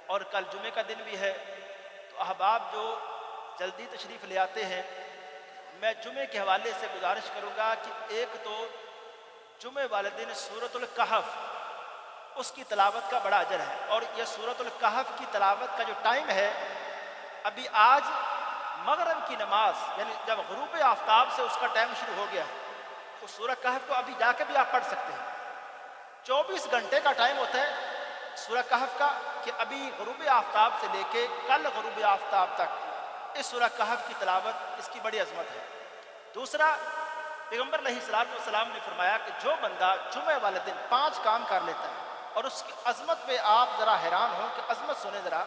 اور کل جمعے کا دن بھی ہے، تو احباب جو جلدی تشریف لے آتے ہیں، میں جمعے کے حوالے سے گزارش کروں گا کہ ایک تو جمعے والے دن سورۃ الکہف اس کی تلاوت کا بڑا اجر ہے، اور یہ سورۃ الکہف کی تلاوت کا جو ٹائم ہے، ابھی آج مغرب کی نماز یعنی جب غروب آفتاب سے اس کا ٹائم شروع ہو گیا ہے، تو سورہ کہف کو ابھی جا کے بھی آپ پڑھ سکتے ہیں۔ 24 گھنٹے کا ٹائم ہوتا ہے سورہ کہف کا، کہ ابھی غروب آفتاب سے لے کے کل غروب آفتاب تک اس سورہ کہف کی تلاوت، اس کی بڑی عظمت ہے۔ دوسرا، پیغمبر علیہ الصلوۃ والسلام نے فرمایا کہ جو بندہ جمعہ والے دن 5 کام کر لیتا ہے، اور اس کی عظمت پہ آپ ذرا حیران ہوں کہ عظمت سنیں ذرا،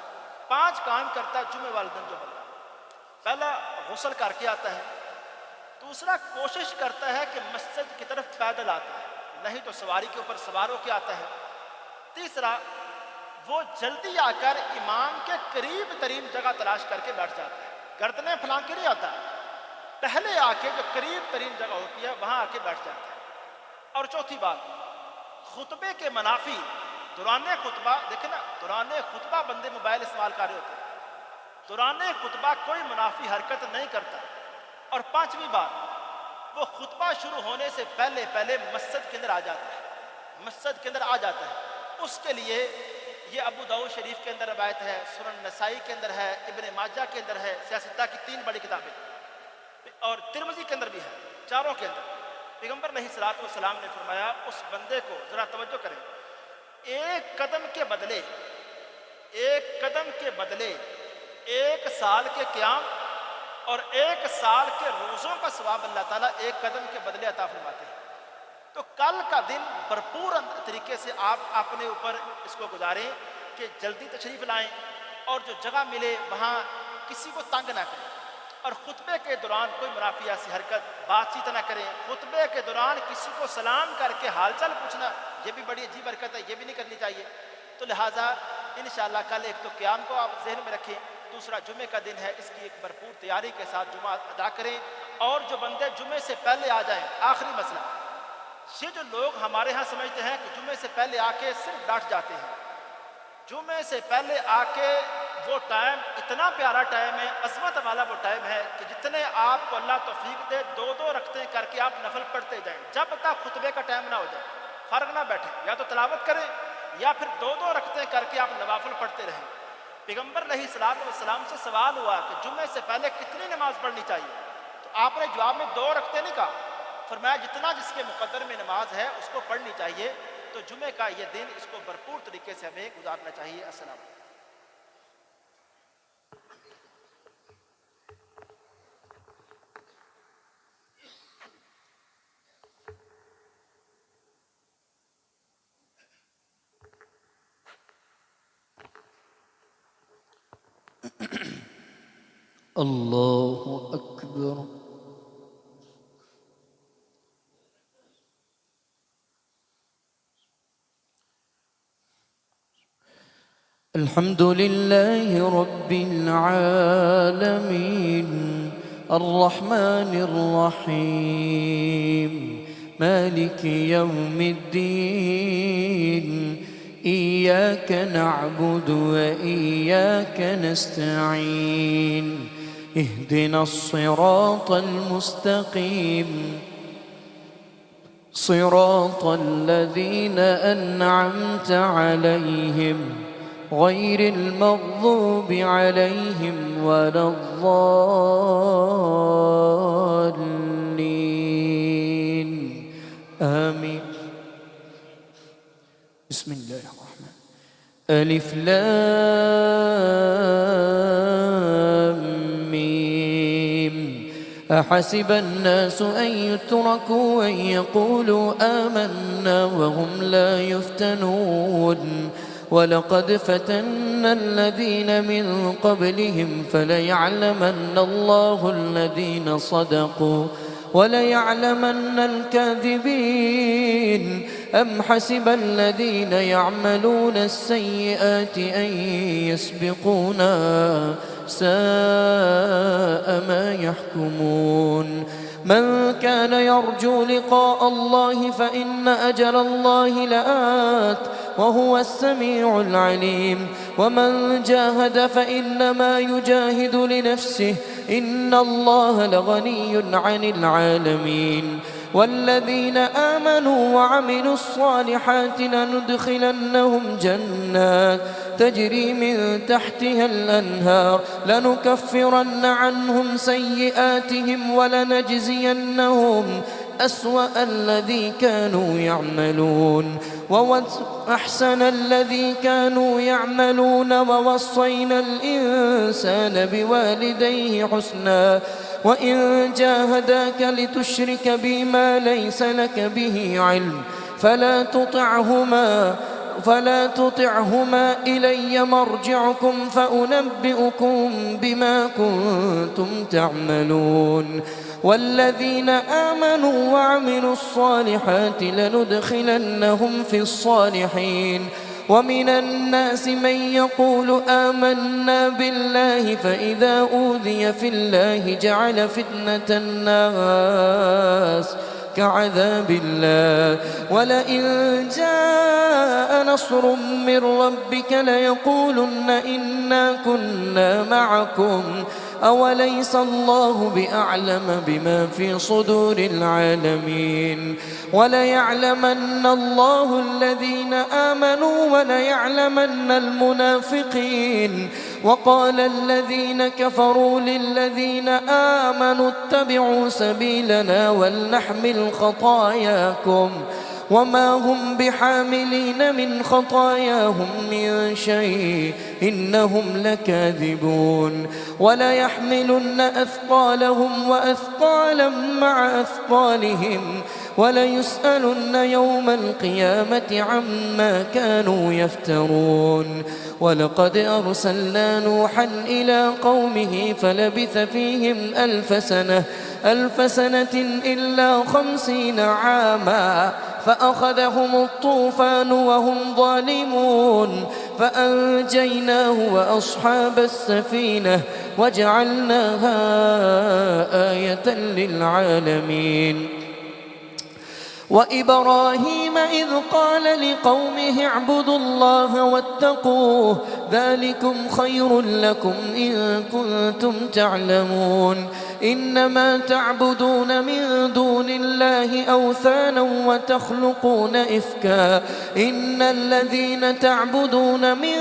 5 کام کرتا ہے جمعہ والے دن جو بندہ، پہلا غسل کر کے آتا ہے، دوسرا کوشش کرتا ہے کہ مسجد کی طرف پیدل آتا ہے، نہیں تو سواری کے اوپر سوار ہو کے آتا ہے، تیسرا وہ جلدی آ کر امام کے قریب ترین جگہ تلاش کر کے بیٹھ جاتا ہے، گردنیں پھلان کے نہیں آتا، پہلے آ کے جو قریب ترین جگہ ہوتی ہے وہاں آ کے بیٹھ جاتا ہے۔ اور چوتھی بات، خطبے کے منافی دوران خطبہ، دیکھیں نا دوران خطبہ بندے موبائل استعمال کر رہے ہوتے ہیں، دوران خطبہ کوئی منافی حرکت نہیں کرتا۔ اور 5ویں بات، وہ خطبہ شروع ہونے سے پہلے پہلے مسجد کے اندر آ جاتا ہے، مسجد کے اندر آ جاتا ہے۔ اس کے لیے یہ ابو داؤد شریف کے اندر روایت ہے، سنن نسائی کے اندر ہے، ابن ماجہ کے اندر ہے، سیاستہ کی 3 بڑی کتابیں، اور ترمذی کے اندر بھی ہے، چاروں کے اندر پیغمبر علیہ الصلوۃ والسلام نے فرمایا اس بندے کو، ذرا توجہ کریں، ایک قدم کے بدلے 1 سال کے قیام اور 1 سال کے روزوں کا ثواب اللہ تعالیٰ 1 قدم کے بدلے عطا فرماتے ہیں۔ تو کل کا دن بھرپور طریقے سے آپ اپنے اوپر اس کو گزاریں کہ جلدی تشریف لائیں، اور جو جگہ ملے وہاں کسی کو تنگ نہ کریں، اور خطبے کے دوران کوئی منافی ایسی حرکت بات چیت نہ کریں۔ خطبے کے دوران کسی کو سلام کر کے حال چال پوچھنا یہ بھی بڑی عجیب حرکت ہے، یہ بھی نہیں کرنی چاہیے۔ تو لہٰذا انشاءاللہ کل ایک تو قیام کو آپ ذہن میں رکھیں، दूसरा जुमे का दिन है, इसकी एक भरपूर तैयारी के साथ जुमा अदा करें। और जो बंदे जुमे से पहले आ जाएं, आखिरी मसला, ये जो लोग हमारे यहाँ समझते हैं कि जुमे से पहले आके सिर्फ बैठ जाते हैं, जुमे से पहले आके वो टाइम इतना प्यारा टाइम है, अज़मत वाला वो टाइम है कि जितने आपको अल्लाह तौफीक दे, दो दो रखते करके आप नफल पढ़ते जाएं, जब तक खुतबे का टाइम ना हो जाए। फ़र्क ना बैठे, या तो तिलावत करें या फिर दो दो रखते करके आप नवाफिल पढ़ते रहें। पैगम्बर अलैहिस्सलाम से सवाल हुआ कि जुमे से पहले कितनी नमाज पढ़नी चाहिए, तो आपने जवाब में दो रखते नहीं कहा, फरमाया जितना जिसके मुकद्दर में नमाज है उसको पढ़नी चाहिए। तो जुमे का ये दिन, इसको भरपूर तरीके से हमें गुजारना चाहिए। अस्सलाम। अल्लाहु अकबर। अल्हम्दुलिल्लाहि रब्बिल आलमीन अर्रहमानिर रहीम मालिकि यौमिद्दीन इय्याक नअबुदु व इय्याक नस्तईन इहदिनस सिरातल मुस्तकीम सिरातल लज़ीना अन्अमत अलैहिम गैरिल मग़ज़ूबि अलैहिम वलद्दाल्लीन। आमीन। बिस्मिल्लाहिर्रहमानिर्रहीम। अलिफ लाम मीम। अहसिब अन्नास अन युत्रकू अन यक़ूलू आमन्ना वहुम ला युफ्तनून वलक़द फ़तन्ना الذين من قبلهم فليعلمن الله الذين صدقوا وليعلمن الكاذبين أم حسب الذين يعملون السيئات أن يسبقونا ساء ما يحكمون من كان يرجو لقاء الله فإن أجل الله لآت وهو السميع العليم ومن جاهد فإنما يجاهد لنفسه إن الله لغني عن العالمين والذين آمنوا وعملوا الصالحات لندخلنهم جنات تجري من تحتها الأنهار لنكفرن عنهم سيئاتهم ولنجزينهم أسوأ الذي كانوا يعملون وأحسن الذي كانوا يعملون ووصينا الإنسان بوالديه حسنا وإن جاهداك لتشرك بي ما ليس لك به علم فلا تطعهما إلي مرجعكم فأنبئكم بما كنتم تعملون والذين آمنوا وعملوا الصالحات لندخلنهم في الصالحين ومن الناس من يقول آمنا بالله فإذا أوذي في الله جعل فتنة الناس كعذاب الله ولئن جاء نصر من ربك ليقولن إنا كنا معكم أوليس الله بأعلم بما في صدور العالمين وليعلمن الله الذين آمنوا وليعلمن المنافقين وقال الذين كفروا للذين آمنوا اتبعوا سبيلنا ولنحمل خطاياكم وما هم بحاملين من خطاياهم من شيء إنهم لكاذبون وليحملن أثقالهم وأثقالا مع أثقالهم وليسألن يوم القيامة عما كانوا يفترون ولقد أرسلنا نوحا إلى قومه فلبث فيهم ألف سنة إلا 50 عاما فأخذهم الطوفان وهم ظالمون فأنجيناه وأصحاب السفينة وجعلناها آية للعالمين. وإبراهيم إذ قال لقومه اعبدوا الله واتقوه ذلكم خير لكم إن كنتم تعلمون إنما تعبدون من دون الله أوثانا وتخلقون إفكا إن الذين تعبدون من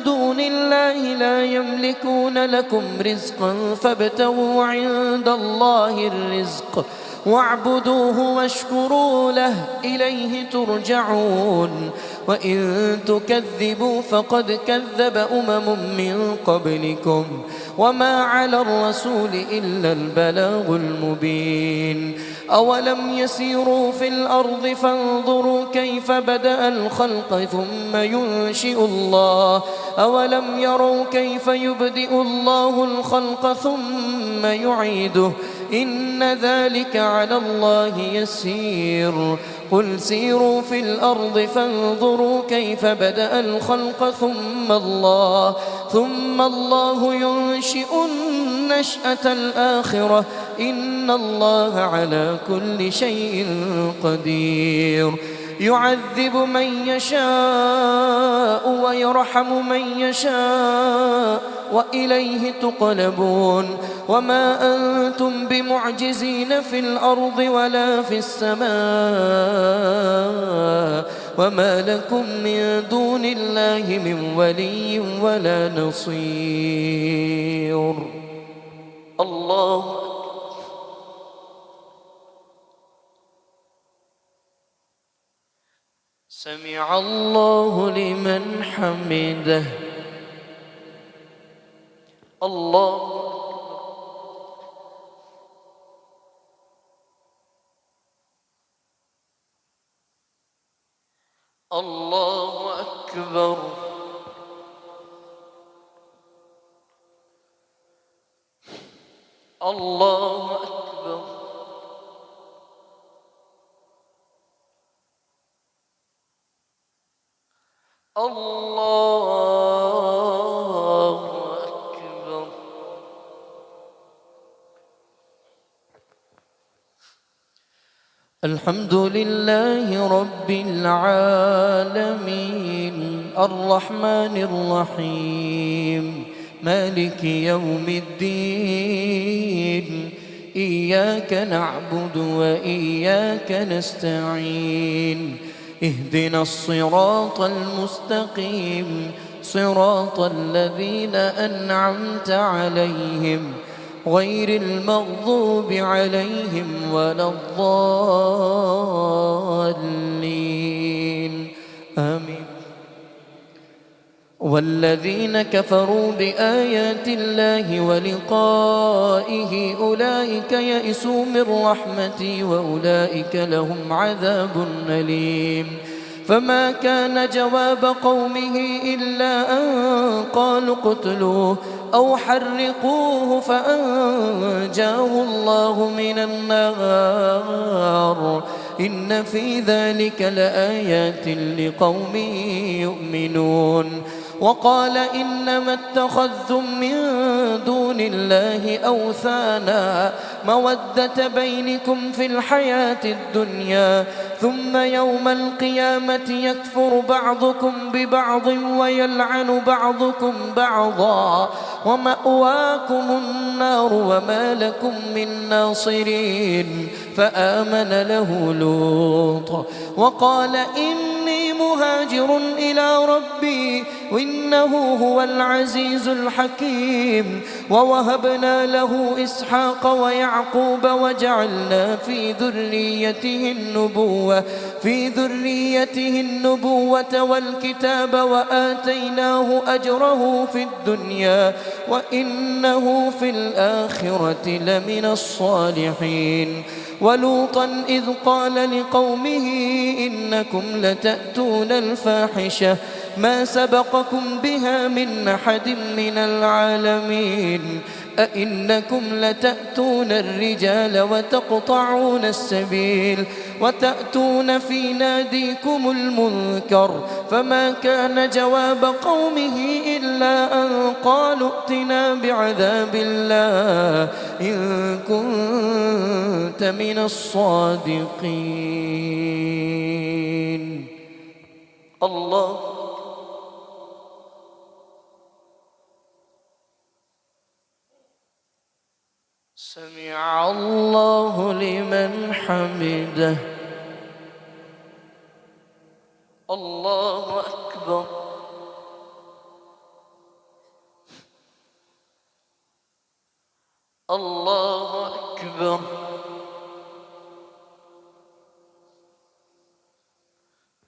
دون الله لا يملكون لكم رزقا فابتغوا عند الله الرزق واعبدوه واشكروا له إليه ترجعون. وإن تكذبوا فقد كذب من قبلكم وما على الرسول إلا البلاغ المبين. أولم يسيروا في الأرض فانظروا كيف بدأ الخلق ثم ينشئ الله أولم يروا كيف يبدئ الله الخلق ثم يعيده إن ذلك على الله يسير. قل سيروا في الأرض فانظروا كيف بدأ الخلق ثم الله ينشئ النشأة الآخرة إن الله على كل شيء قدير. يعذب من يشاء ويرحم من يشاء وإليه تقلبون. وما أنتم بمعجزين في الأرض ولا في السماء وما لكم من دون الله من ولي ولا نصير. الله سمع الله لمن حمده. الله الله أكبر. الله أكبر. الله أكبر. الحمد لله رب العالمين الرحمن الرحيم مالك يوم الدين إياك نعبد وإياك نستعين اهدنا الصراط المستقيم صراط الذين أنعمت عليهم غير المغضوب عليهم ولا الضالين آمين. والذين كفروا بآيات الله ولقائه أولئك يئسوا من رحمتي وأولئك لهم عذاب أليم. فما كان جواب قومه إلا أن قالوا اقتلوه أو حرقوه فأنجاه الله من النار إن في ذلك لآيات لقوم يؤمنون. وقال إنما اتخذتم من دون الله أوثانا مودة بينكم في الحياة الدنيا ثم يوم القيامة يكفر بعضكم ببعض ويلعن بعضكم بعضا ومأواكم النار وما لكم من ناصرين. فآمن له لوط وقال إني مهاجر إلى ربي وإنه هو العزيز الحكيم. ووهبنا له إسحاق ويعقوب وجعلنا في ذريته النبوة والكتاب وآتيناه أجره في الدنيا وإنه في الآخرة لمن الصالحين. ولوطا إذ قال لقومه إنكم لتأتون تأتون الفاحشة ما سبقكم بها من أحد من العالمين أئنكم لتأتون الرجال وتقطعون السبيل وتأتون في ناديكم المنكر فما كان جواب قومه إلا أن قالوا ائتنا بعذاب الله إن كنت من الصادقين. الله سمع الله لمن حمده. الله أكبر. الله أكبر.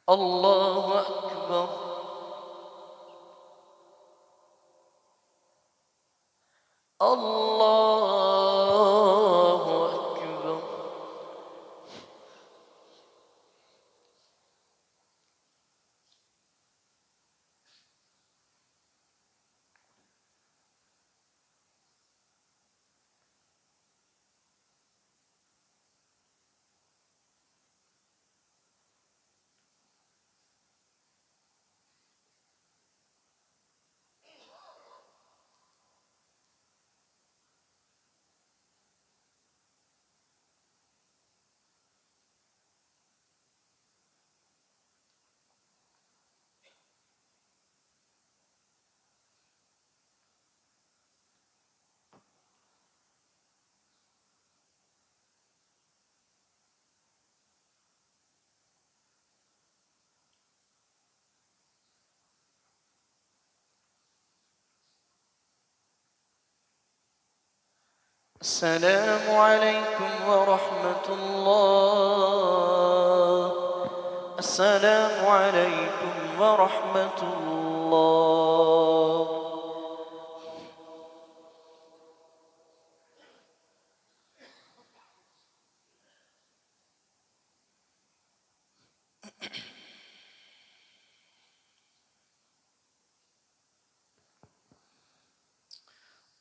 الله أكبر. الله أكبر. السلام عليكم ورحمة الله. السلام عليكم ورحمة الله.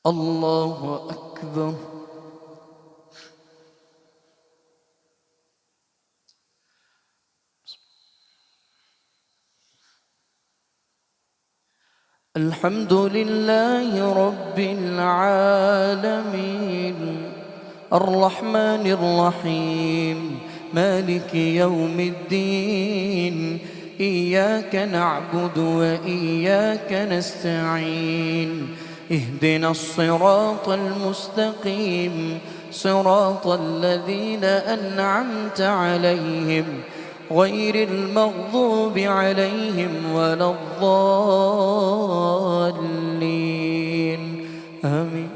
الله أكبر. الحمد لله رب العالمين الرحمن الرحيم مالك يوم الدين إياك نعبد وإياك نستعين اهدنا الصراط المستقيم صراط الذين أنعمت عليهم غير المغضوب عليهم ولا الضالين آمين.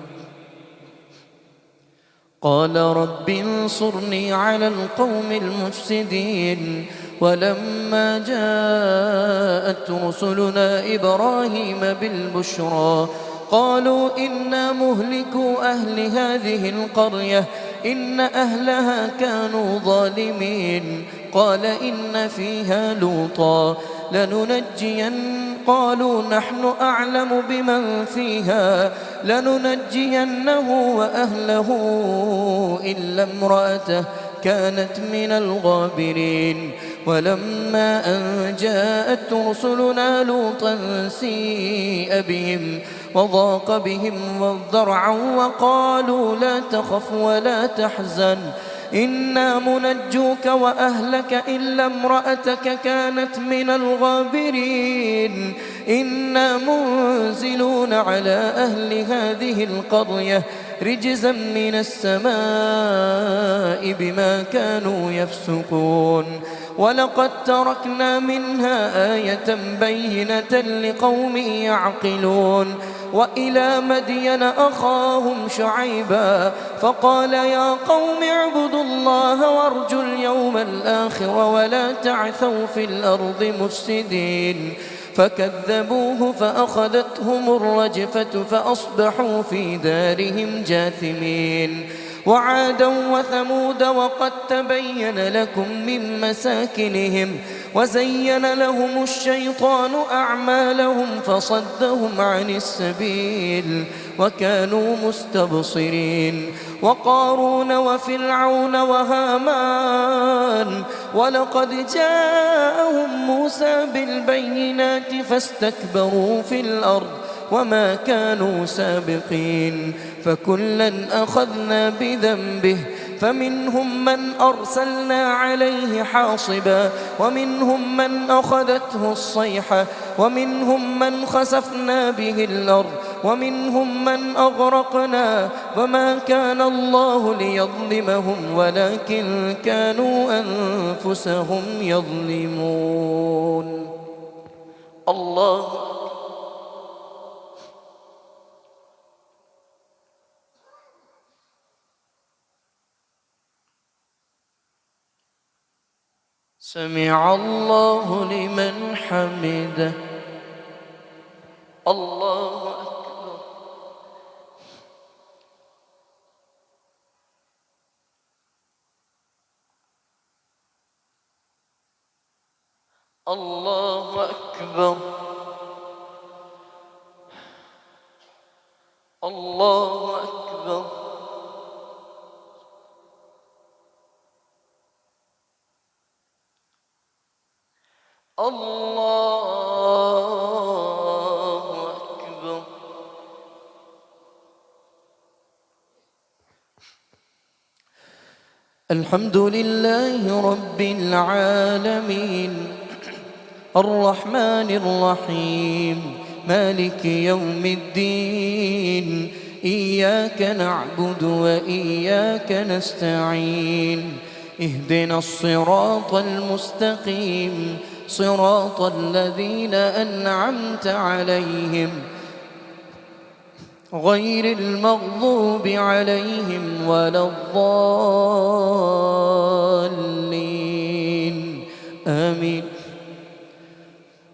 قال رب انصرني على القوم المفسدين ولما جاءت رسلنا إبراهيم بالبشرى قالوا إنا مهلكو أهل هذه القرية إن أهلها كانوا ظالمين قال إن فيها لوطا قالوا نحن أعلم بمن فيها لننجينه وأهله إلا امرأته كانت من الغابرين ولما أن جاءت رسلنا لوطا سيء بهم وضاق بهم ذرعا وقالوا لا تخف ولا تحزن إنا منجوك وأهلك إلا امرأتك كانت من الغابرين إنا منزلون على أهل هذه القرية رجزا من السماء بما كانوا يفسقون ولقد تركنا منها آية بينة لقوم يعقلون وإلى مدين أخاهم شعيبا فقال يا قوم اعبدوا الله وارجوا اليوم الآخر ولا تعثوا في الأرض مفسدين فكذبوه فأخذتهم الرجفة فأصبحوا في دارهم جاثمين وعادا وثمود وقد تبين لكم من مساكنهم وزين لهم الشيطان أعمالهم فصدهم عن السبيل وكانوا مستبصرين وقارون وفرعون وهامان ولقد جاءهم موسى بالبينات فاستكبروا في الأرض وما كانوا سابقين فكلا أخذنا بذنبه فمنهم من أرسلنا عليه حاصبا ومنهم من أخذته الصيحة ومنهم من خسفنا به الأرض ومنهم من أغرقنا وما كان الله ليظلمهم ولكن كانوا أنفسهم يظلمون. الله سمع الله لمن حمده. الله أكبر. الله أكبر. الله أكبر. الله أكبر. الحمد لله رب العالمين الرحمن الرحيم مالك يوم الدين إياك نعبد وإياك نستعين اهدنا الصراط المستقيم صراط الذين أنعمت عليهم غير المغضوب عليهم ولا الضالين آمين.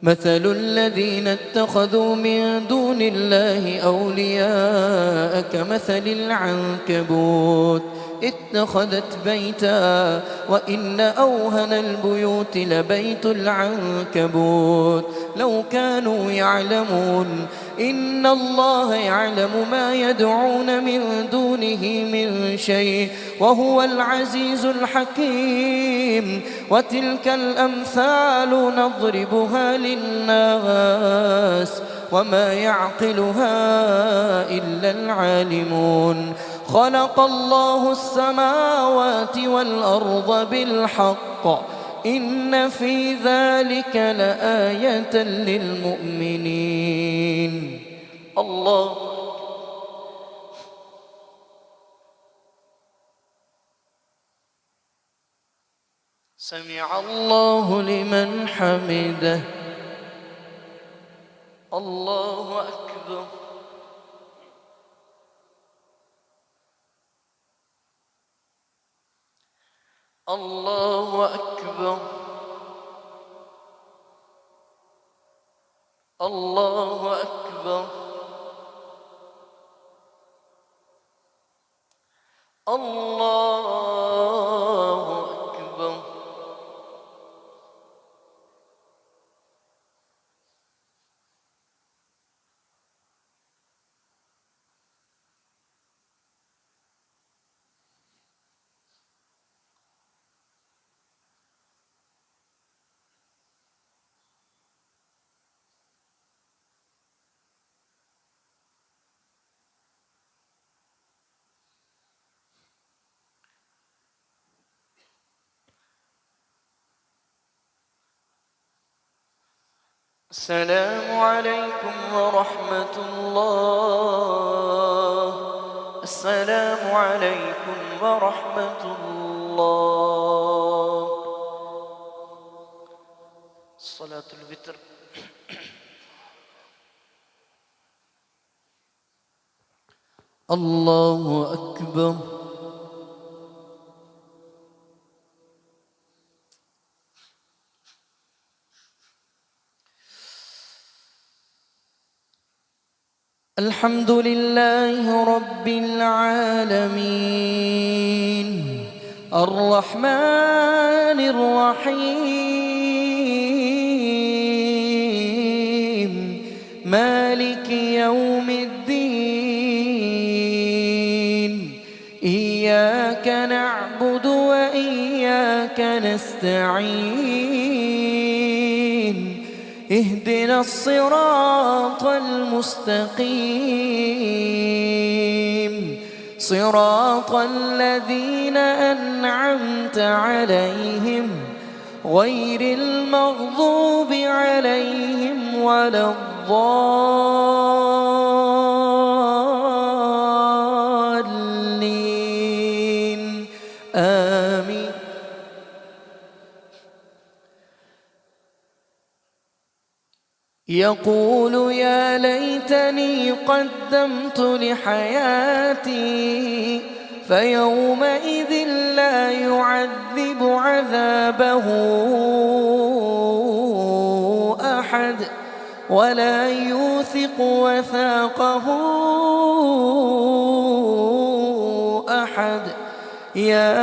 مثل الذين اتخذوا من دون الله أولياء كمثل العنكبوت اتخذت بيتا وإن أوهن البيوت لبيت العنكبوت لو كانوا يعلمون إن الله يعلم ما يدعون من دونه من شيء وهو العزيز الحكيم. وتلك الأمثال نضربها للناس وما يعقلها إلا العالمون. خلق الله السماوات والأرض بالحق إن في ذلك لآية للمؤمنين. الله سمع الله لمن حمده. الله أكبر. الله أكبر. الله أكبر. الله أكبر. السلام عليكم ورحمة الله. السلام عليكم ورحمة الله. صلاة الوتر. الله أكبر. الحمد لله رب العالمين الرحمن الرحيم مالك يوم الدين إياك نعبد وإياك نستعين اهدنا الصراط المستقيم صراط الذين أنعمت عليهم غير المغضوب عليهم ولا الضالين آمين. يقول يا ليتني قدمت لحياتي فيومئذ لا يعذب عذابه أحد ولا يوثق وثاقه أحد. يا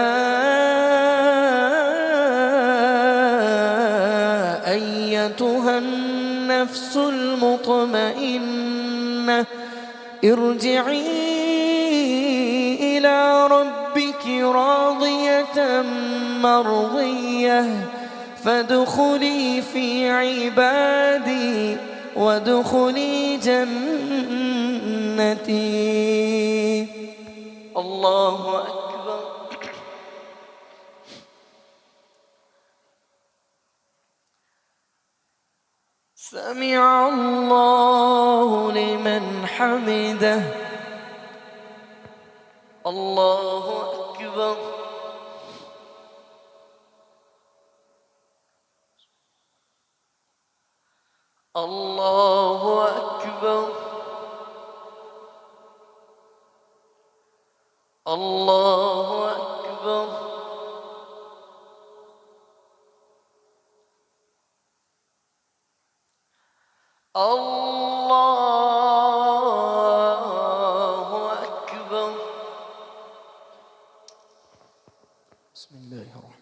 أيتها النفس المطمئنة ارجعي إلى ربك راضية مرضية فادخلي في عبادي وادخلي جنتي. الله أكبر. سمع الله لمن حمده. الله أكبر. الله أكبر. الله أكبر. الله أكبر. بسم الله الرحمن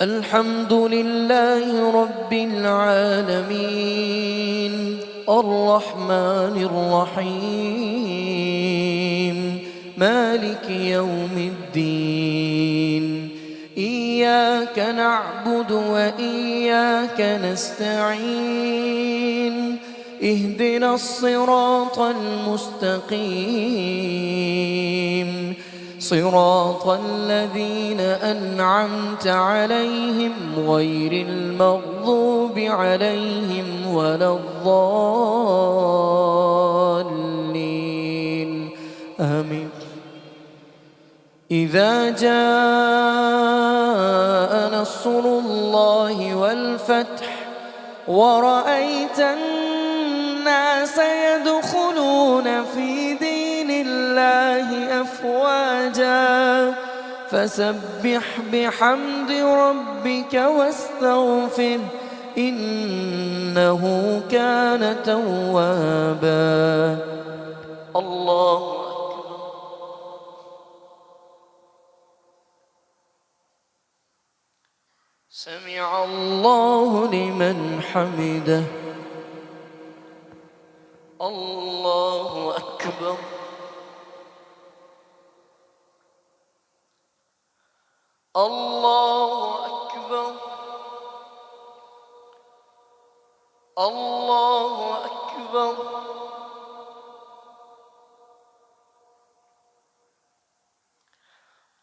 الحمد لله رب العالمين الرحمن الرحيم مالك يوم الدين إياك نعبد وإياك نستعين اهدنا الصراط المستقيم صراط الذين أنعمت عليهم غير المغضوب عليهم ولا الضالين آمين. إذا جاء نصر الله والفتح ورأيت الناس يدخلون في دين الله أفواجا فسبح بحمد ربك واستغفر إنه كان توابا. الله أكبر. سمع الله لمن حمده. الله أكبر. الله أكبر. الله أكبر.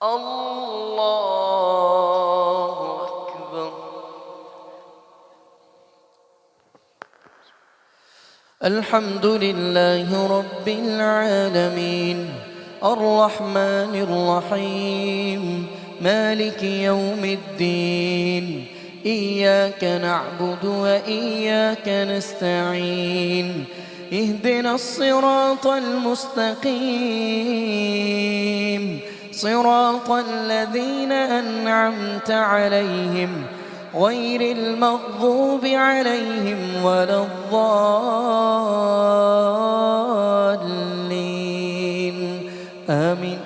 الله أكبر. الحمد لله رب العالمين الرحمن الرحيم مالك يوم الدين إياك نعبد وإياك نستعين اهدنا الصراط المستقيم صراط الذين أنعمت عليهم غير المغضوب عليهم ولا الضالين آمين.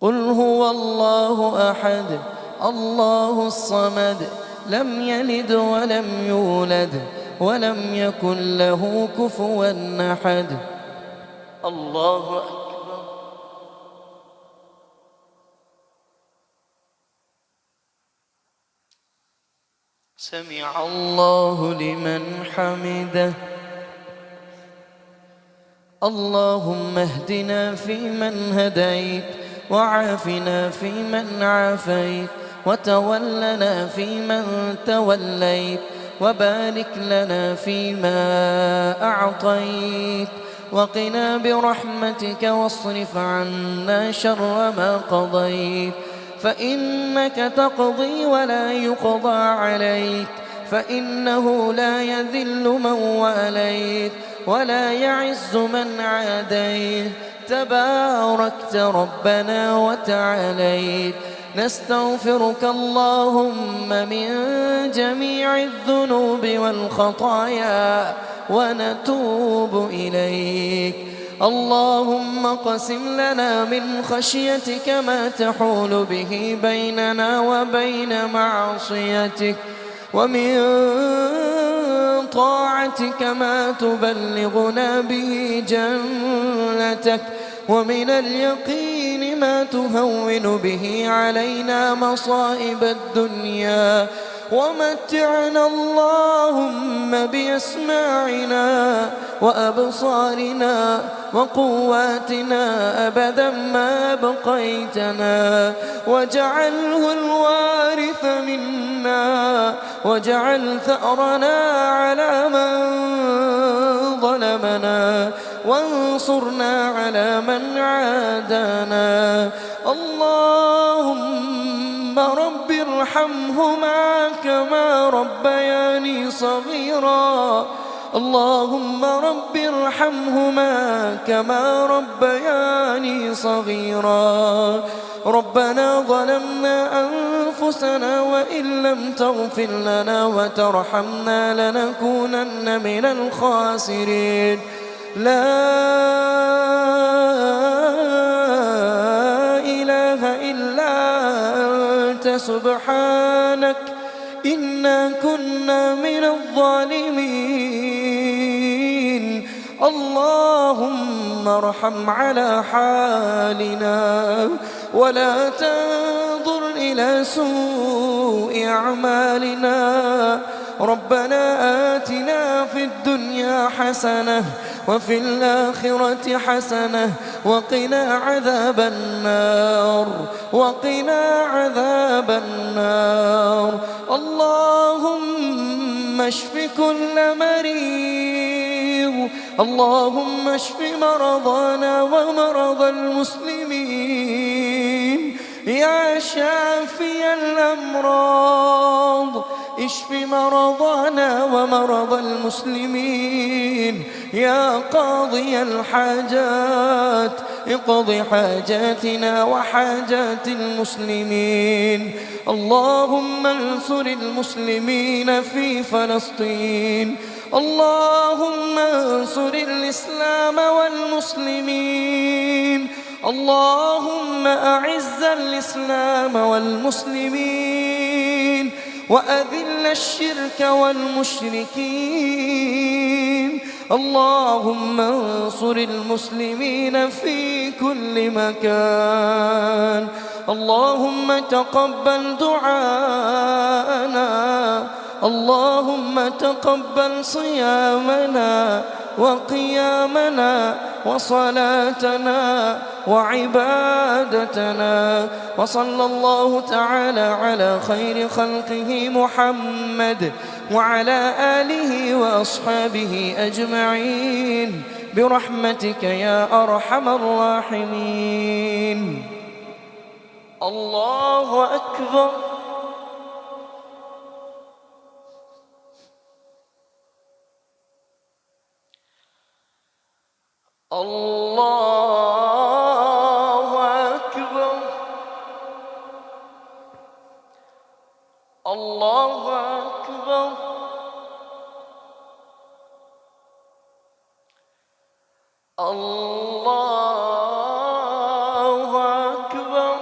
قل هو الله أحد الله الصمد لم يلد ولم يولد ولم يكن له كفوا أحد. الله أكبر. سمع الله لمن حمده. اللهم اهدنا فيمن هديت وعافنا فيمن عافيت وتولنا فيمن توليت وبارك لنا فيما أعطيت وقنا برحمتك واصرف عنا شر ما قضيت فإنك تقضي ولا يقضى عليك فإنه لا يذل من واليت ولا يعز من عاديت تباركت ربنا وتعاليت. نستغفرك اللهم من جميع الذنوب والخطايا ونتوب إليك. اللهم اقسم لنا من خشيتك ما تحول به بيننا وبين معصيتك ومن طاعتك ما تبلغنا به جنتك ومن اليقين ما تهون به علينا مصائب الدنيا ومتعنا اللهم بأسماعنا وأبصارنا وقواتنا أبدا ما بقيتنا واجعله الوارث منا واجعل ثأرنا على من ظلمنا وانصرنا على من عادانا. اللهم رب ارحمهما كما ربياني صغيرا. اللهم رب ارحمهما كما ربياني صغيرا. ربنا ظلمنا أنفسنا وإن لم تغفر لنا وترحمنا لنكونن من الخاسرين. لا إله إلا أنت سبحانك إنا كنا من الظالمين. اللهم ارحم على حالنا ولا تنظر إلى سوء أعمالنا. ربنا آتنا في الدنيا حسنة وفي الآخرة حسنة وقنا عذاب النار وقنا عذاب النار. اللهم اشف كل مريض. اللهم اشف مرضانا ومرضى المسلمين يا شافي الأمراض. اشف مرضانا ومرضى المسلمين يا قاضي الحاجات اقض حاجاتنا وحاجات المسلمين. اللهم انصر المسلمين في فلسطين. اللهم انصر الإسلام والمسلمين. اللهم أعز الإسلام والمسلمين وأذل الشرك والمشركين. اللهم انصر المسلمين في كل مكان. اللهم تقبل دعاءنا. اللهم تقبل صيامنا وقيامنا وصلاتنا وعبادتنا. وصلى الله تعالى على خير خلقه محمد وعلى آله وأصحابه أجمعين برحمتك يا أرحم الراحمين. الله أكبر. الله أكبر. الله أكبر. الله أكبر.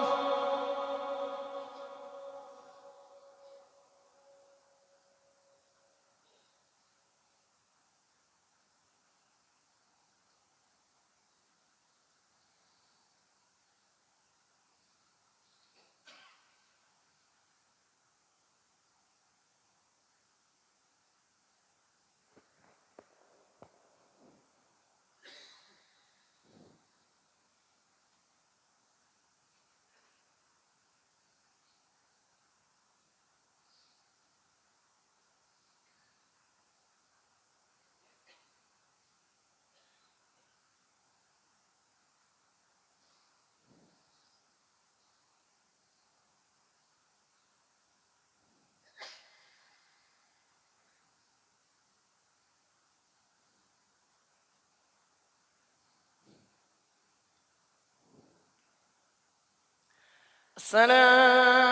السلام